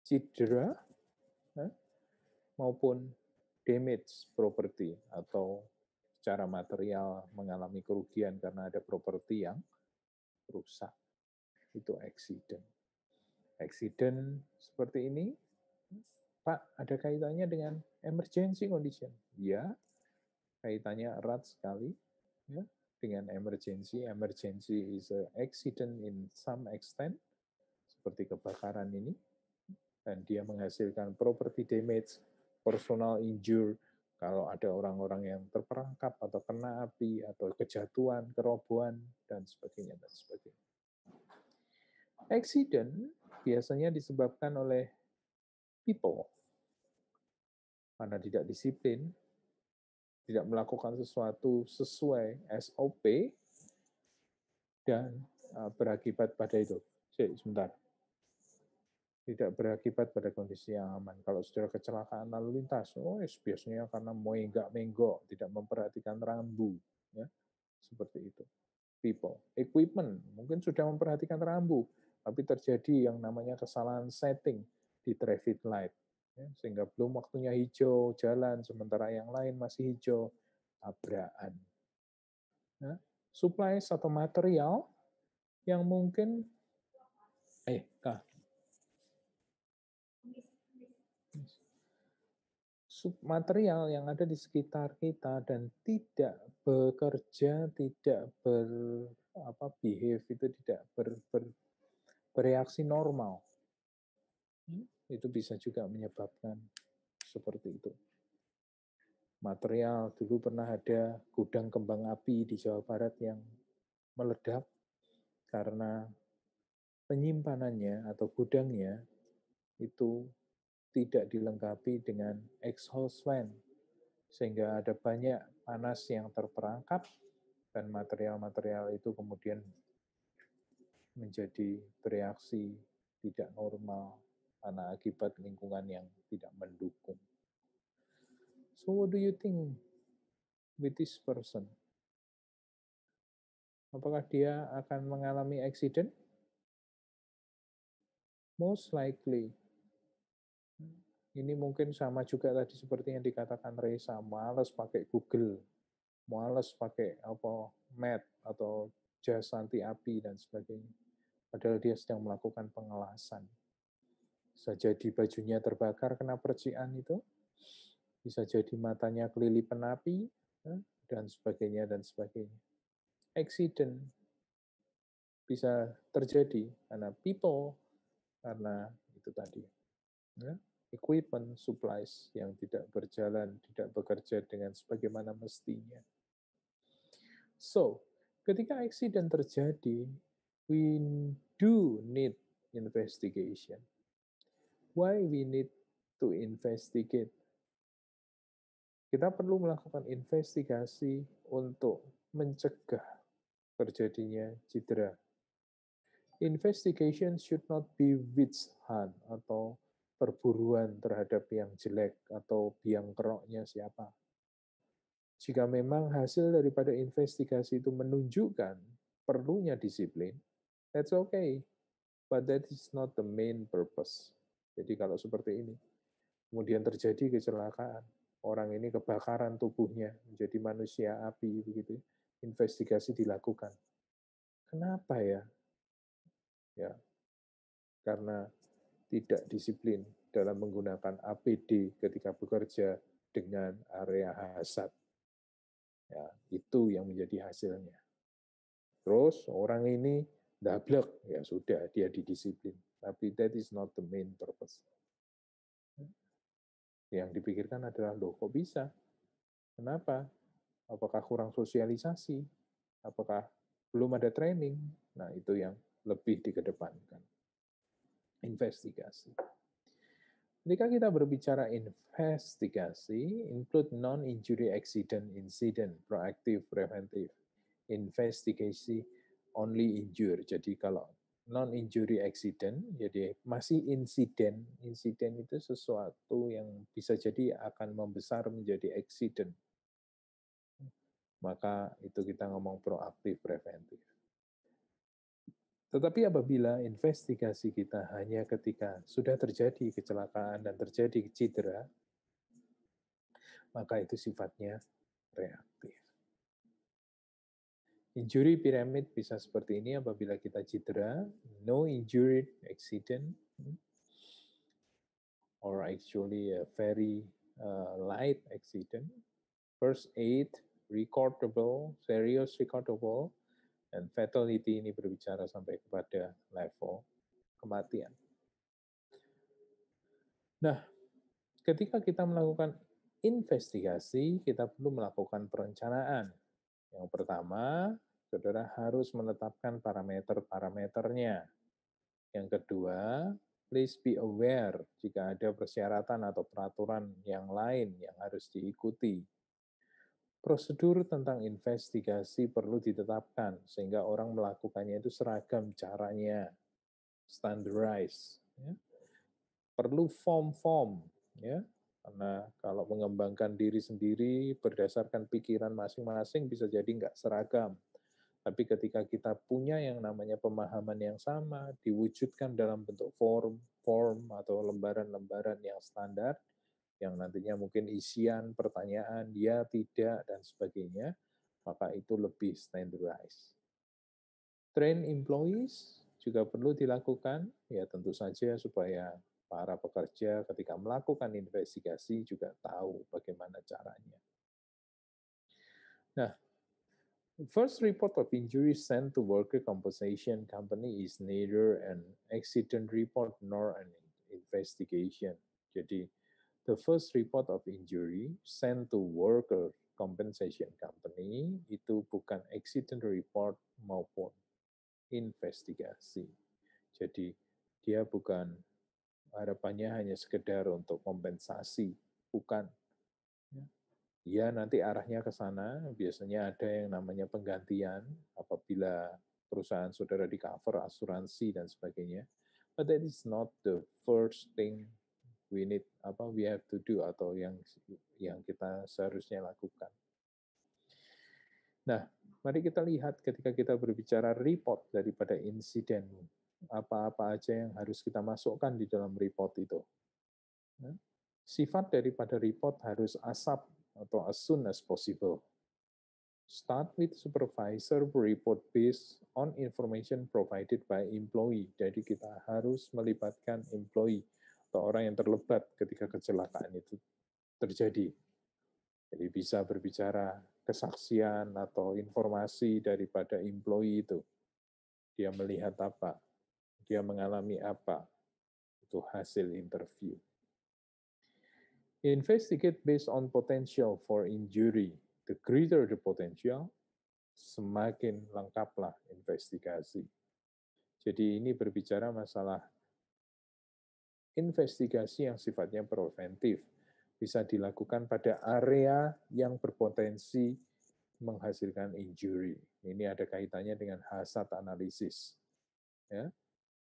cedera, maupun damage property atau secara material mengalami kerugian karena ada properti yang rusak. Itu accident. Accident seperti ini, Pak, ada kaitannya dengan emergency condition? Ya, kaitannya erat sekali ya, dengan emergency. Emergency is a accident in some extent, seperti kebakaran ini, dan dia menghasilkan property damage, personal injury, kalau ada orang-orang yang terperangkap atau kena api atau kejatuhan, kerobohan, dan sebagainya, dan sebagainya. Accident biasanya disebabkan oleh people karena tidak disiplin, tidak melakukan sesuatu sesuai SOP, dan berakibat pada itu. Sebentar. Tidak berakibat pada kondisi yang aman. Kalau sudah kecelakaan lalu lintas, biasanya karena menggak-menggok, tidak memperhatikan rambu, ya, seperti itu. People, equipment, mungkin sudah memperhatikan rambu, tapi terjadi yang namanya kesalahan setting di traffic light, ya, sehingga belum waktunya hijau jalan, sementara yang lain masih hijau, tabrakan. Ya. Supplies atau material yang mungkin, material yang ada di sekitar kita dan tidak bekerja, tidak behave, itu tidak bereaksi normal. Itu bisa juga menyebabkan seperti itu. Material, dulu pernah ada gudang kembang api di Jawa Barat yang meledak karena penyimpanannya atau gudangnya itu tidak dilengkapi dengan exhaust fan, sehingga ada banyak panas yang terperangkap dan material-material itu kemudian menjadi bereaksi tidak normal karena akibat lingkungan yang tidak mendukung. So what do you think with this person? Apakah dia akan mengalami accident? Most likely. Ini mungkin sama juga tadi seperti yang dikatakan Reza, males pakai Google, males pakai Math atau jas anti api dan sebagainya. Padahal dia sedang melakukan pengelasan. Bisa jadi bajunya terbakar kena percikan itu, bisa jadi matanya kelilipan api, dan sebagainya, dan sebagainya. Accident bisa terjadi karena people, karena itu tadi. Equipment, supplies yang tidak berjalan, tidak bekerja dengan sebagaimana mestinya. So, ketika accident terjadi, we do need investigation. Why we need to investigate? Kita perlu melakukan investigasi untuk mencegah terjadinya cedera. Investigation should not be witch hunt atau perburuan terhadap yang jelek atau biang keroknya siapa. Jika memang hasil daripada investigasi itu menunjukkan perlunya disiplin, that's okay. But that is not the main purpose. Jadi kalau seperti ini, kemudian terjadi kecelakaan, orang ini kebakaran tubuhnya menjadi manusia api begitu, investigasi dilakukan. Kenapa ya? Ya, karena tidak disiplin dalam menggunakan APD ketika bekerja dengan area hazard. Ya, itu yang menjadi hasilnya. Terus orang ini dablek, ya sudah, dia didisiplin. Tapi that is not the main purpose. Yang dipikirkan adalah, loh kok bisa? Kenapa? Apakah kurang sosialisasi? Apakah belum ada training? Nah, itu yang lebih dikedepankan. Investigasi. Ketika kita berbicara investigasi, include non-injury accident incident, proactive, preventive. Investigasi only injure. Jadi kalau non-injury accident, jadi masih insiden. Insiden itu sesuatu yang bisa jadi akan membesar menjadi accident. Maka itu kita ngomong proaktif, preventif. Tetapi apabila investigasi kita hanya ketika sudah terjadi kecelakaan dan terjadi cedera, maka itu sifatnya reaktif. Injury pyramid bisa seperti ini apabila kita cedera, no injury accident, or actually a very light accident, first aid, recordable, serious recordable, dan fatality ini berbicara sampai kepada level kematian. Nah, ketika kita melakukan investigasi, kita perlu melakukan perencanaan. Yang pertama, saudara harus menetapkan parameter-parameternya. Yang kedua, please be aware jika ada persyaratan atau peraturan yang lain yang harus diikuti. Prosedur tentang investigasi perlu ditetapkan sehingga orang melakukannya itu seragam caranya, standardized. Ya. Perlu form-form, ya, karena kalau mengembangkan diri sendiri berdasarkan pikiran masing-masing bisa jadi nggak seragam. Tapi ketika kita punya yang namanya pemahaman yang sama, diwujudkan dalam bentuk form atau lembaran-lembaran yang standar, yang nantinya mungkin isian, pertanyaan, ya, tidak, dan sebagainya, maka itu lebih standardized. Train employees juga perlu dilakukan, ya tentu saja supaya para pekerja ketika melakukan investigasi juga tahu bagaimana caranya. Nah, first report of injury sent to worker compensation company is neither an accident report nor an investigation. Jadi, the first report of injury sent to worker compensation company itu bukan accident report maupun investigasi. Jadi dia bukan harapannya hanya sekedar untuk kompensasi, bukan. Ya nanti arahnya ke sana, biasanya ada yang namanya penggantian apabila perusahaan saudara di cover asuransi dan sebagainya. But that is not the first thing we have to do atau yang kita seharusnya lakukan. Nah, mari kita lihat ketika kita berbicara report daripada insiden, apa-apa aja yang harus kita masukkan di dalam report itu. Sifat daripada report harus ASAP atau as soon as possible. Start with supervisor report based on information provided by employee. Jadi kita harus melibatkan employee atau orang yang terlibat ketika kecelakaan itu terjadi. Jadi bisa berbicara kesaksian atau informasi daripada employee itu. Dia melihat apa, dia mengalami apa, itu hasil interview. Investigate based on potential for injury. The greater the potential, semakin lengkaplah investigasi. Jadi ini berbicara masalah investigasi yang sifatnya preventif. Bisa dilakukan pada area yang berpotensi menghasilkan injury. Ini ada kaitannya dengan hazard analysis. Ya.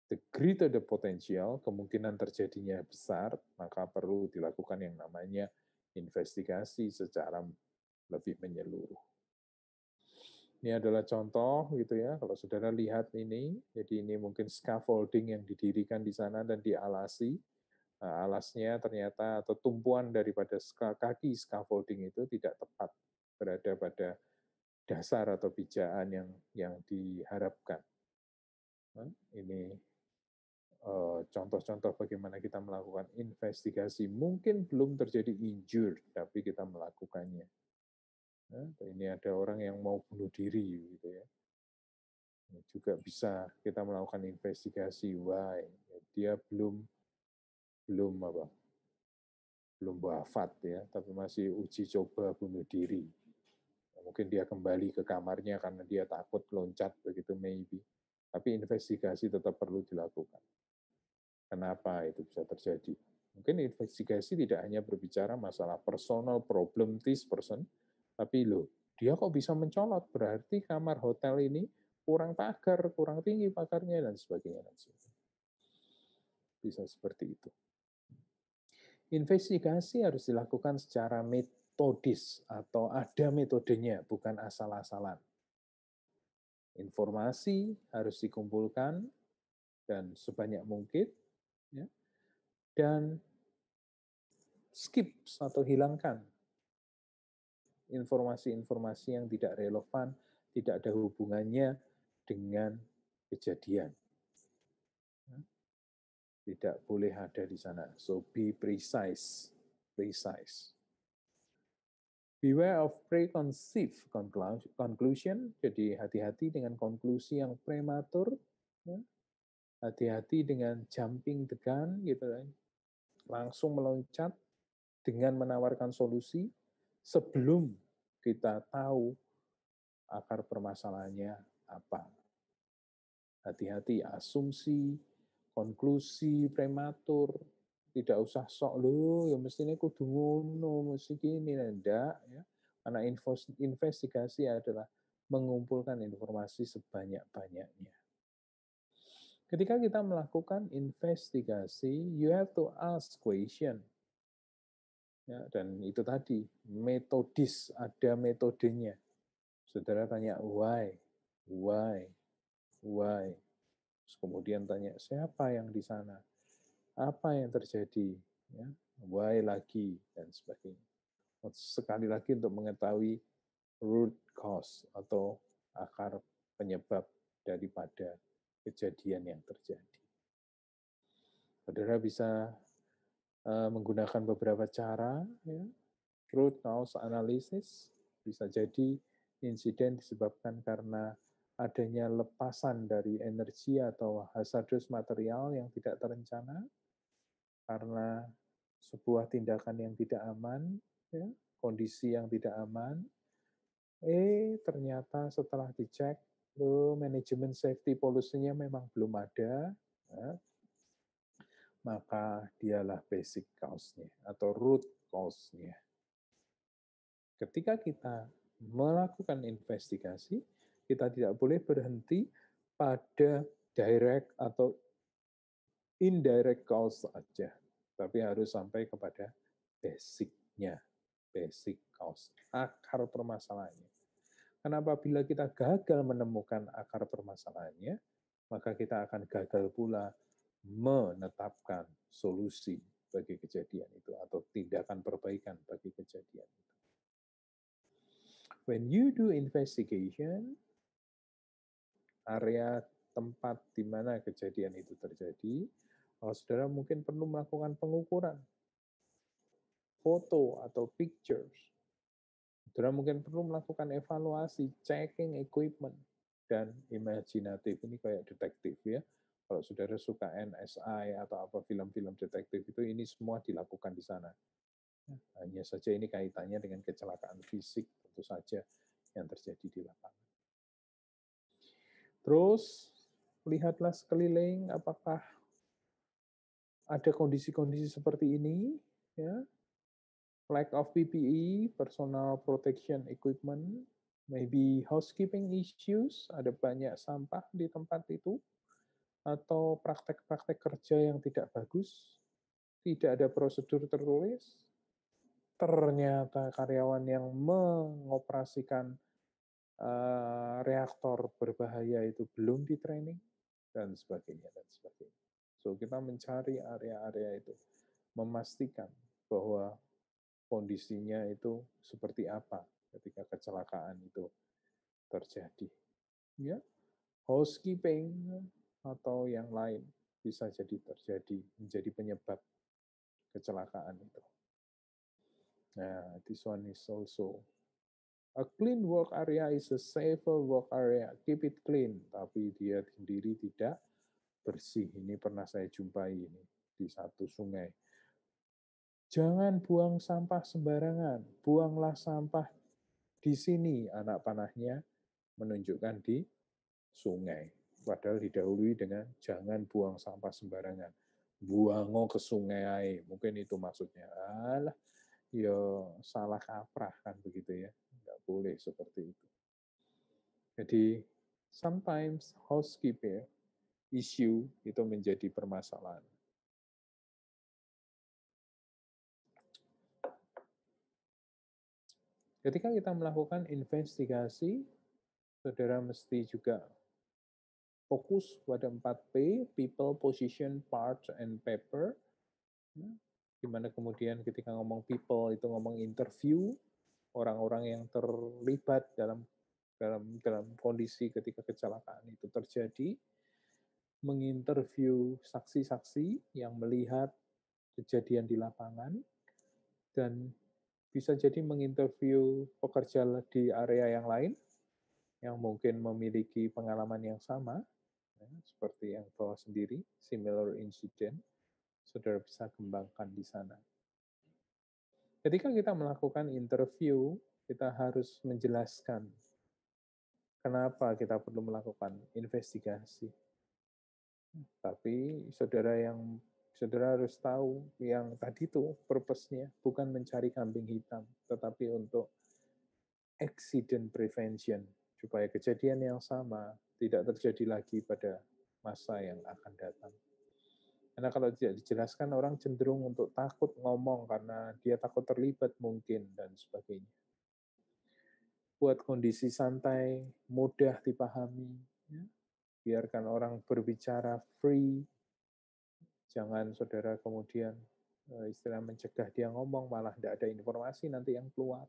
The greater the potential, kemungkinan terjadinya besar, maka perlu dilakukan yang namanya investigasi secara lebih menyeluruh. Ini adalah contoh gitu ya, kalau saudara lihat ini, jadi ini mungkin scaffolding yang didirikan di sana dan dialasi. Nah, alasnya ternyata atau tumpuan daripada kaki scaffolding itu tidak tepat berada pada dasar atau pijakan yang diharapkan. Nah, ini contoh-contoh bagaimana kita melakukan investigasi. Mungkin belum terjadi injured, tapi kita melakukannya. Nah, ini ada orang yang mau bunuh diri, gitu ya. Juga bisa kita melakukan investigasi. Why? Dia belum wafat ya, tapi masih uji coba bunuh diri. Mungkin dia kembali ke kamarnya karena dia takut loncat begitu maybe. Tapi investigasi tetap perlu dilakukan. Kenapa itu bisa terjadi? Mungkin investigasi tidak hanya berbicara masalah personal problem this person, tapi dia kok bisa mencolot, berarti kamar hotel ini kurang pagar, kurang tinggi pagarnya, dan sebagainya. Bisa seperti itu. Investigasi harus dilakukan secara metodis atau ada metodenya, bukan asal-asalan. Informasi harus dikumpulkan dan sebanyak mungkin, ya, dan skip atau hilangkan informasi-informasi yang tidak relevan, tidak ada hubungannya dengan kejadian. Tidak boleh ada di sana. So be precise. Beware of preconceived conclusion. Jadi hati-hati dengan konklusi yang prematur. Ya. Hati-hati dengan jumping the gun, gitu kan. Langsung meloncat dengan menawarkan solusi sebelum kita tahu akar permasalahannya apa. Hati-hati asumsi, konklusi prematur, tidak usah sok ya mestinya kudu ngono, mesti gini, ndak ya. Karena investigasi adalah mengumpulkan informasi sebanyak-banyaknya. Ketika kita melakukan investigasi, you have to ask question. Ya, dan itu tadi, metodis, ada metodenya. Saudara tanya why. Terus kemudian tanya siapa yang di sana, apa yang terjadi, ya, why lagi, dan sebagainya. Sekali lagi untuk mengetahui root cause atau akar penyebab daripada kejadian yang terjadi. Saudara bisa menggunakan beberapa cara, ya. Root cause analysis bisa jadi insiden disebabkan karena adanya lepasan dari energi atau hazardous material yang tidak terencana, karena sebuah tindakan yang tidak aman, ya, kondisi yang tidak aman. Ternyata setelah dicek, manajemen safety policy-nya memang belum ada, ya, maka dialah basic cause-nya atau root cause-nya. Ketika kita melakukan investigasi, kita tidak boleh berhenti pada direct atau indirect cause saja, tapi harus sampai kepada basic-nya, basic cause, akar permasalahannya. Karena apabila kita gagal menemukan akar permasalahannya, maka kita akan gagal pula menetapkan solusi bagi kejadian itu atau tindakan perbaikan bagi kejadian itu. When you do investigation, area tempat di mana kejadian itu terjadi, saudara mungkin perlu melakukan pengukuran, foto atau pictures. Saudara mungkin perlu melakukan evaluasi, checking equipment, dan imajinatif. Ini kayak detektif ya. Kalau saudara suka NSI atau apa film-film detektif itu, ini semua dilakukan di sana. Hanya saja ini kaitannya dengan kecelakaan fisik, tentu saja yang terjadi di lapangan. Terus, lihatlah sekeliling apakah ada kondisi-kondisi seperti ini, ya. Lack of PPE, personal protection equipment, maybe housekeeping issues, ada banyak sampah di tempat itu, atau praktek-praktek kerja yang tidak bagus, tidak ada prosedur tertulis, ternyata karyawan yang mengoperasikan reaktor berbahaya itu belum di training, dan sebagainya, dan sebagainya. So, kita mencari area-area itu, memastikan bahwa kondisinya itu seperti apa ketika kecelakaan itu terjadi. Ya, housekeeping atau yang lain bisa jadi terjadi, menjadi penyebab kecelakaan itu. Nah, this one is also a clean work area is a safer work area. Keep it clean, tapi dia sendiri tidak bersih. Ini pernah saya jumpai ini di satu sungai. Jangan buang sampah sembarangan. Buanglah sampah di sini. Anak panahnya menunjukkan di sungai. Padahal didahului dengan jangan buang sampah sembarangan. Buango ke sungai. Mungkin itu maksudnya. Alah, ya salah kaprah kan begitu ya. Nggak boleh seperti itu. Jadi, sometimes housekeeping issue itu menjadi permasalahan. Ketika kita melakukan investigasi, saudara mesti juga fokus pada 4P, people, position, parts, and paper. Di mana kemudian ketika ngomong people itu ngomong interview orang-orang yang terlibat dalam kondisi ketika kecelakaan itu terjadi, menginterview saksi-saksi yang melihat kejadian di lapangan, dan bisa jadi menginterview pekerja di area yang lain yang mungkin memiliki pengalaman yang sama, ya, seperti yang bawah sendiri, similar incident, saudara bisa kembangkan di sana. Ketika kita melakukan interview, kita harus menjelaskan kenapa kita perlu melakukan investigasi. Tapi saudara harus tahu yang tadi itu purpose-nya bukan mencari kambing hitam, tetapi untuk accident prevention, supaya kejadian yang sama tidak terjadi lagi pada masa yang akan datang. Karena kalau tidak dijelaskan, orang cenderung untuk takut ngomong karena dia takut terlibat mungkin, dan sebagainya. Buat kondisi santai, mudah dipahami, ya. Biarkan orang berbicara free, jangan saudara kemudian istilah mencegah dia ngomong, malah tidak ada informasi nanti yang keluar.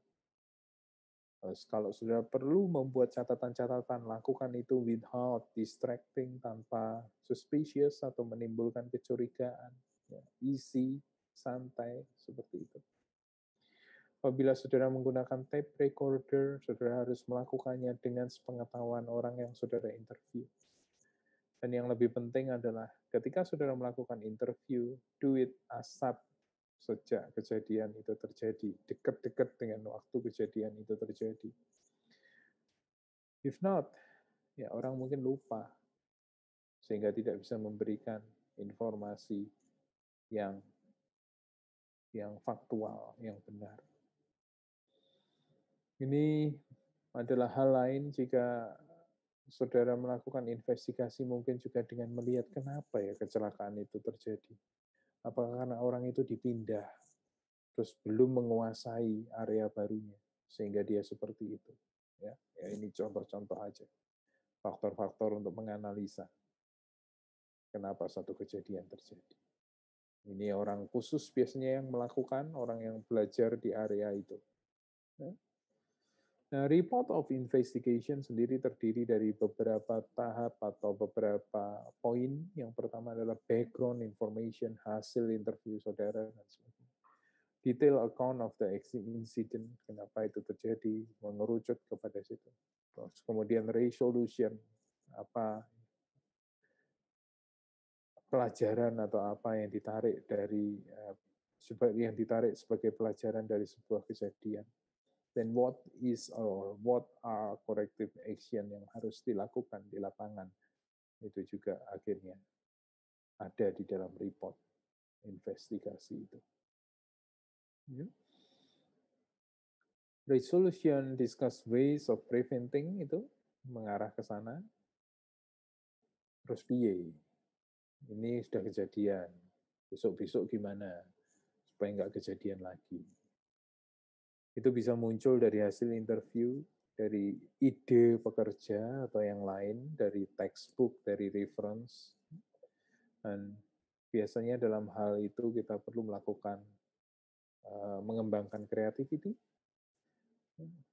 Terus kalau saudara perlu membuat catatan-catatan, lakukan itu without distracting, tanpa suspicious atau menimbulkan kecurigaan. Ya, easy, santai, seperti itu. Apabila saudara menggunakan tape recorder, saudara harus melakukannya dengan sepengetahuan orang yang saudara interview. Dan yang lebih penting adalah ketika saudara melakukan interview, do it ASAP sejak kejadian itu terjadi, dekat-dekat dengan waktu kejadian itu terjadi. If not, ya orang mungkin lupa, sehingga tidak bisa memberikan informasi yang faktual, yang benar. Ini adalah hal lain jika saudara melakukan investigasi, mungkin juga dengan melihat kenapa ya kecelakaan itu terjadi. Apakah karena orang itu dipindah, terus belum menguasai area barunya, sehingga dia seperti itu. Ya, ini contoh-contoh aja. Faktor-faktor untuk menganalisa kenapa satu kejadian terjadi. Ini orang khusus biasanya yang melakukan, orang yang belajar di area itu. Nah, report of investigation sendiri terdiri dari beberapa tahap atau beberapa poin. Yang pertama adalah background information, hasil interview saudara, dan sebagainya. Detail account of the incident, kenapa itu terjadi, mengerucut kepada situ. Terus kemudian resolution, apa pelajaran atau apa yang ditarik dari sebagai pelajaran dari sebuah kejadian. Dan what are corrective action yang harus dilakukan di lapangan, itu juga akhirnya ada di dalam report investigasi itu. Resolution discuss ways of preventing, itu mengarah ke sana. Terus piye? Ini sudah kejadian, besok-besok gimana supaya nggak kejadian lagi. Itu bisa muncul dari hasil interview, dari ide pekerja atau yang lain, dari textbook, dari reference. Dan biasanya dalam hal itu kita perlu melakukan mengembangkan creativity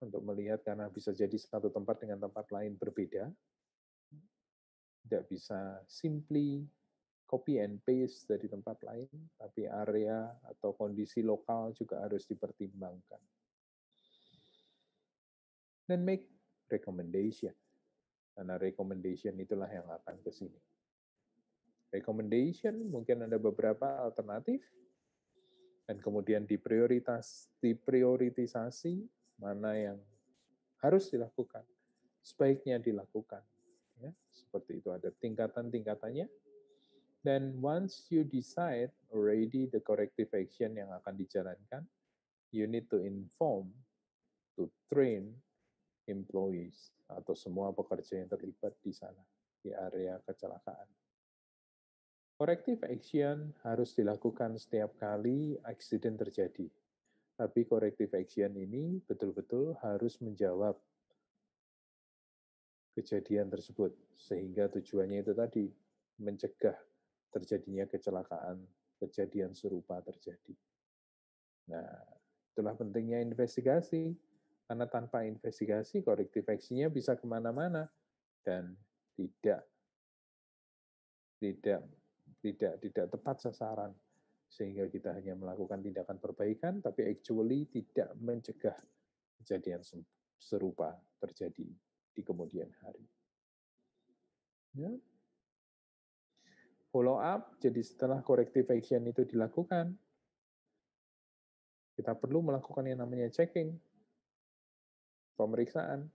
untuk melihat, karena bisa jadi satu tempat dengan tempat lain berbeda. Tidak bisa simply copy and paste dari tempat lain, tapi area atau kondisi lokal juga harus dipertimbangkan. Dan make recommendation. Karena recommendation itulah yang akan ke sini. Recommendation mungkin ada beberapa alternatif, dan kemudian diprioritisasi mana yang harus dilakukan, sebaiknya dilakukan. Ya, seperti itu, ada tingkatan-tingkatannya. Dan once you decide already the corrective action yang akan dijalankan, you need to inform, to train employees atau semua pekerja yang terlibat di sana, di area kecelakaan. Corrective action harus dilakukan setiap kali accident terjadi. Tapi corrective action ini betul-betul harus menjawab kejadian tersebut, sehingga tujuannya itu tadi, mencegah terjadinya kejadian serupa terjadi. Nah, itulah pentingnya investigasi. Karena tanpa investigasi, corrective action-nya bisa kemana-mana dan tidak tepat sasaran. Sehingga kita hanya melakukan tindakan perbaikan, tapi actually tidak mencegah kejadian serupa terjadi di kemudian hari. Ya. Follow up, jadi setelah corrective action itu dilakukan, kita perlu melakukan yang namanya checking, pemeriksaan,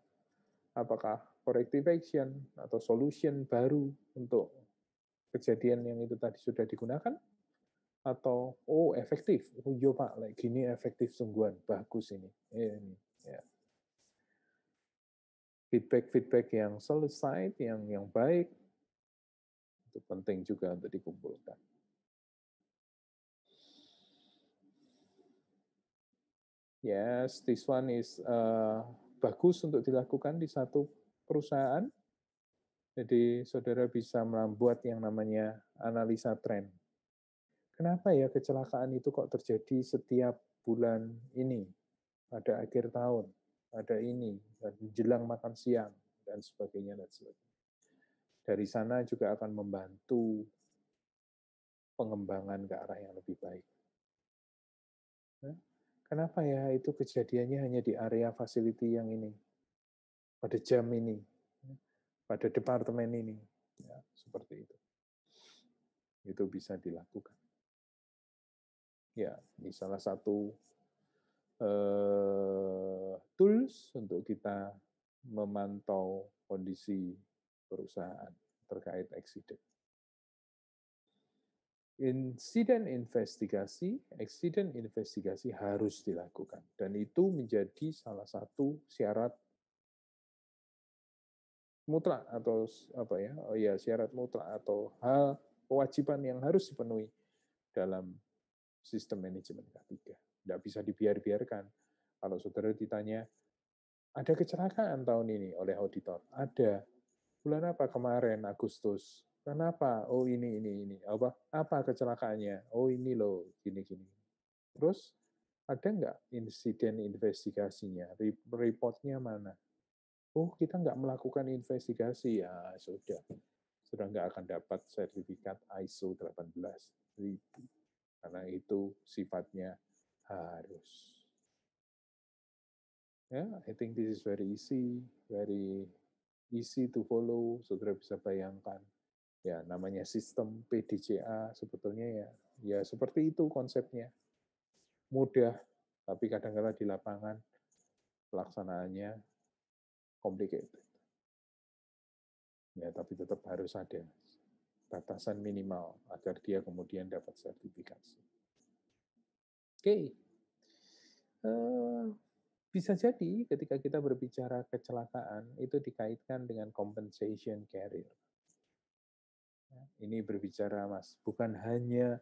apakah corrective action atau solution baru untuk kejadian yang itu tadi sudah digunakan, atau efektif, iya Pak, gini efektif sungguhan, bagus ini. Ya. Feedback yang selesai, yang baik, itu penting juga untuk dikumpulkan. Yes, this one is bagus untuk dilakukan di satu perusahaan. Jadi saudara bisa membuat yang namanya analisa tren. Kenapa ya kecelakaan itu kok terjadi setiap bulan ini, pada akhir tahun, ada ini, dan jelang makan siang, dan sebagainya. Dari sana juga akan membantu pengembangan ke arah yang lebih baik. Kenapa ya itu kejadiannya hanya di area facility yang ini, pada jam ini, pada departemen ini, ya, seperti itu. Itu bisa dilakukan. Ya, ini salah satu tools untuk kita memantau kondisi perusahaan terkait accident. Accident investigasi harus dilakukan, dan itu menjadi salah satu syarat mutlak atau syarat mutlak atau hal kewajiban yang harus dipenuhi dalam sistem manajemen K3. Tidak bisa dibiarkan. Kalau saudara ditanya, ada kecelakaan tahun ini oleh auditor? Ada. Bulan apa kemarin? Agustus. Kenapa? Oh ini. Apa kecelakaannya? Oh ini loh, gini. Terus ada nggak insiden investigasinya? Reportnya mana? Oh kita nggak melakukan investigasi, ya sudah nggak akan dapat sertifikat ISO 18000 karena itu sifatnya harus. Ya, I think this is very easy to follow. Saudara bisa bayangkan. Ya, namanya sistem PDCA sebetulnya ya seperti itu konsepnya. Mudah, tapi kadang-kadang di lapangan pelaksanaannya complicated. Ya, tapi tetap harus ada batasan minimal agar dia kemudian dapat sertifikasi. Oke. Bisa jadi ketika kita berbicara kecelakaan itu dikaitkan dengan compensation carrier. Ini berbicara Mas, bukan hanya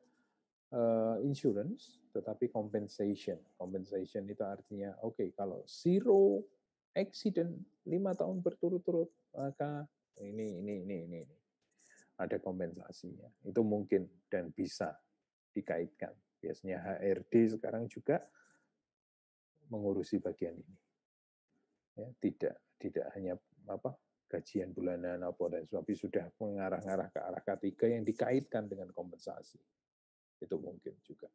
insurance, tetapi compensation. Compensation itu artinya, oke, kalau zero accident 5 tahun berturut-turut, maka ini ada kompensasinya. Itu mungkin dan bisa dikaitkan. Biasanya HRD sekarang juga mengurusi bagian ini. Ya, tidak hanya gajian bulanan tapi sudah mengarah-arah ke arah K3 yang dikaitkan dengan kompensasi. Itu mungkin juga.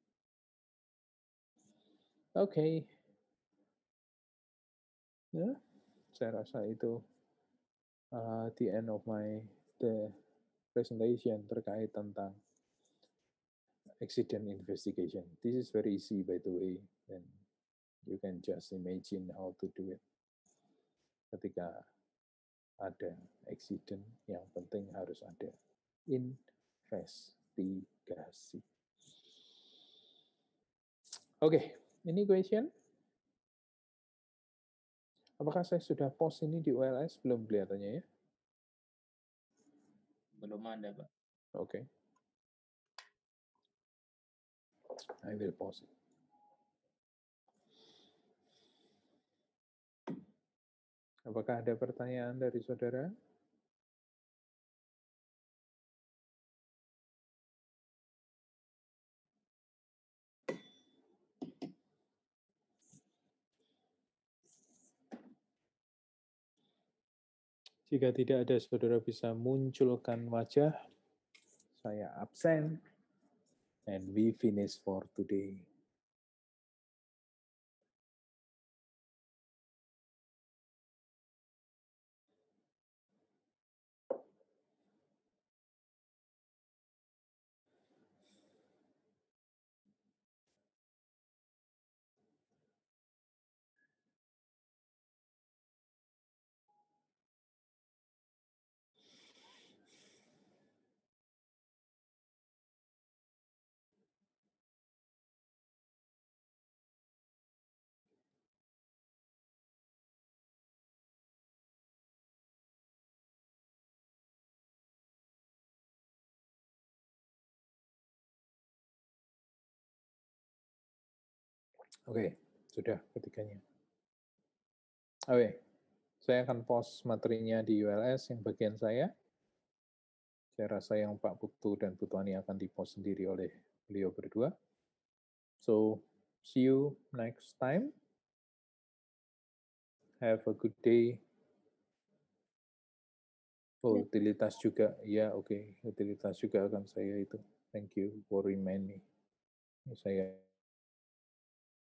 Oke. Ya, saya rasa itu the end of the presentation terkait tentang accident investigation. This is very easy by the way, and you can just imagine how to do it. Ketika ada accident, yang penting harus ada investigasi. Oke, ini question. Apakah saya sudah post ini di ULS? Belum kelihatannya ya? Belum ada, Pak. Oke. I will post it. Apakah ada pertanyaan dari saudara? Jika tidak ada, saudara bisa munculkan wajah. Saya absen. And we finish for today. Oke, sudah ketiganya. Oke, saya akan post materinya di ULS yang bagian saya. Saya rasa yang Pak Putu dan Bu Tuani akan dipost sendiri oleh beliau berdua. So, see you next time. Have a good day. Oh, utilitas juga. Ya, oke. Utilitas juga akan saya itu. Thank you for remind me. Saya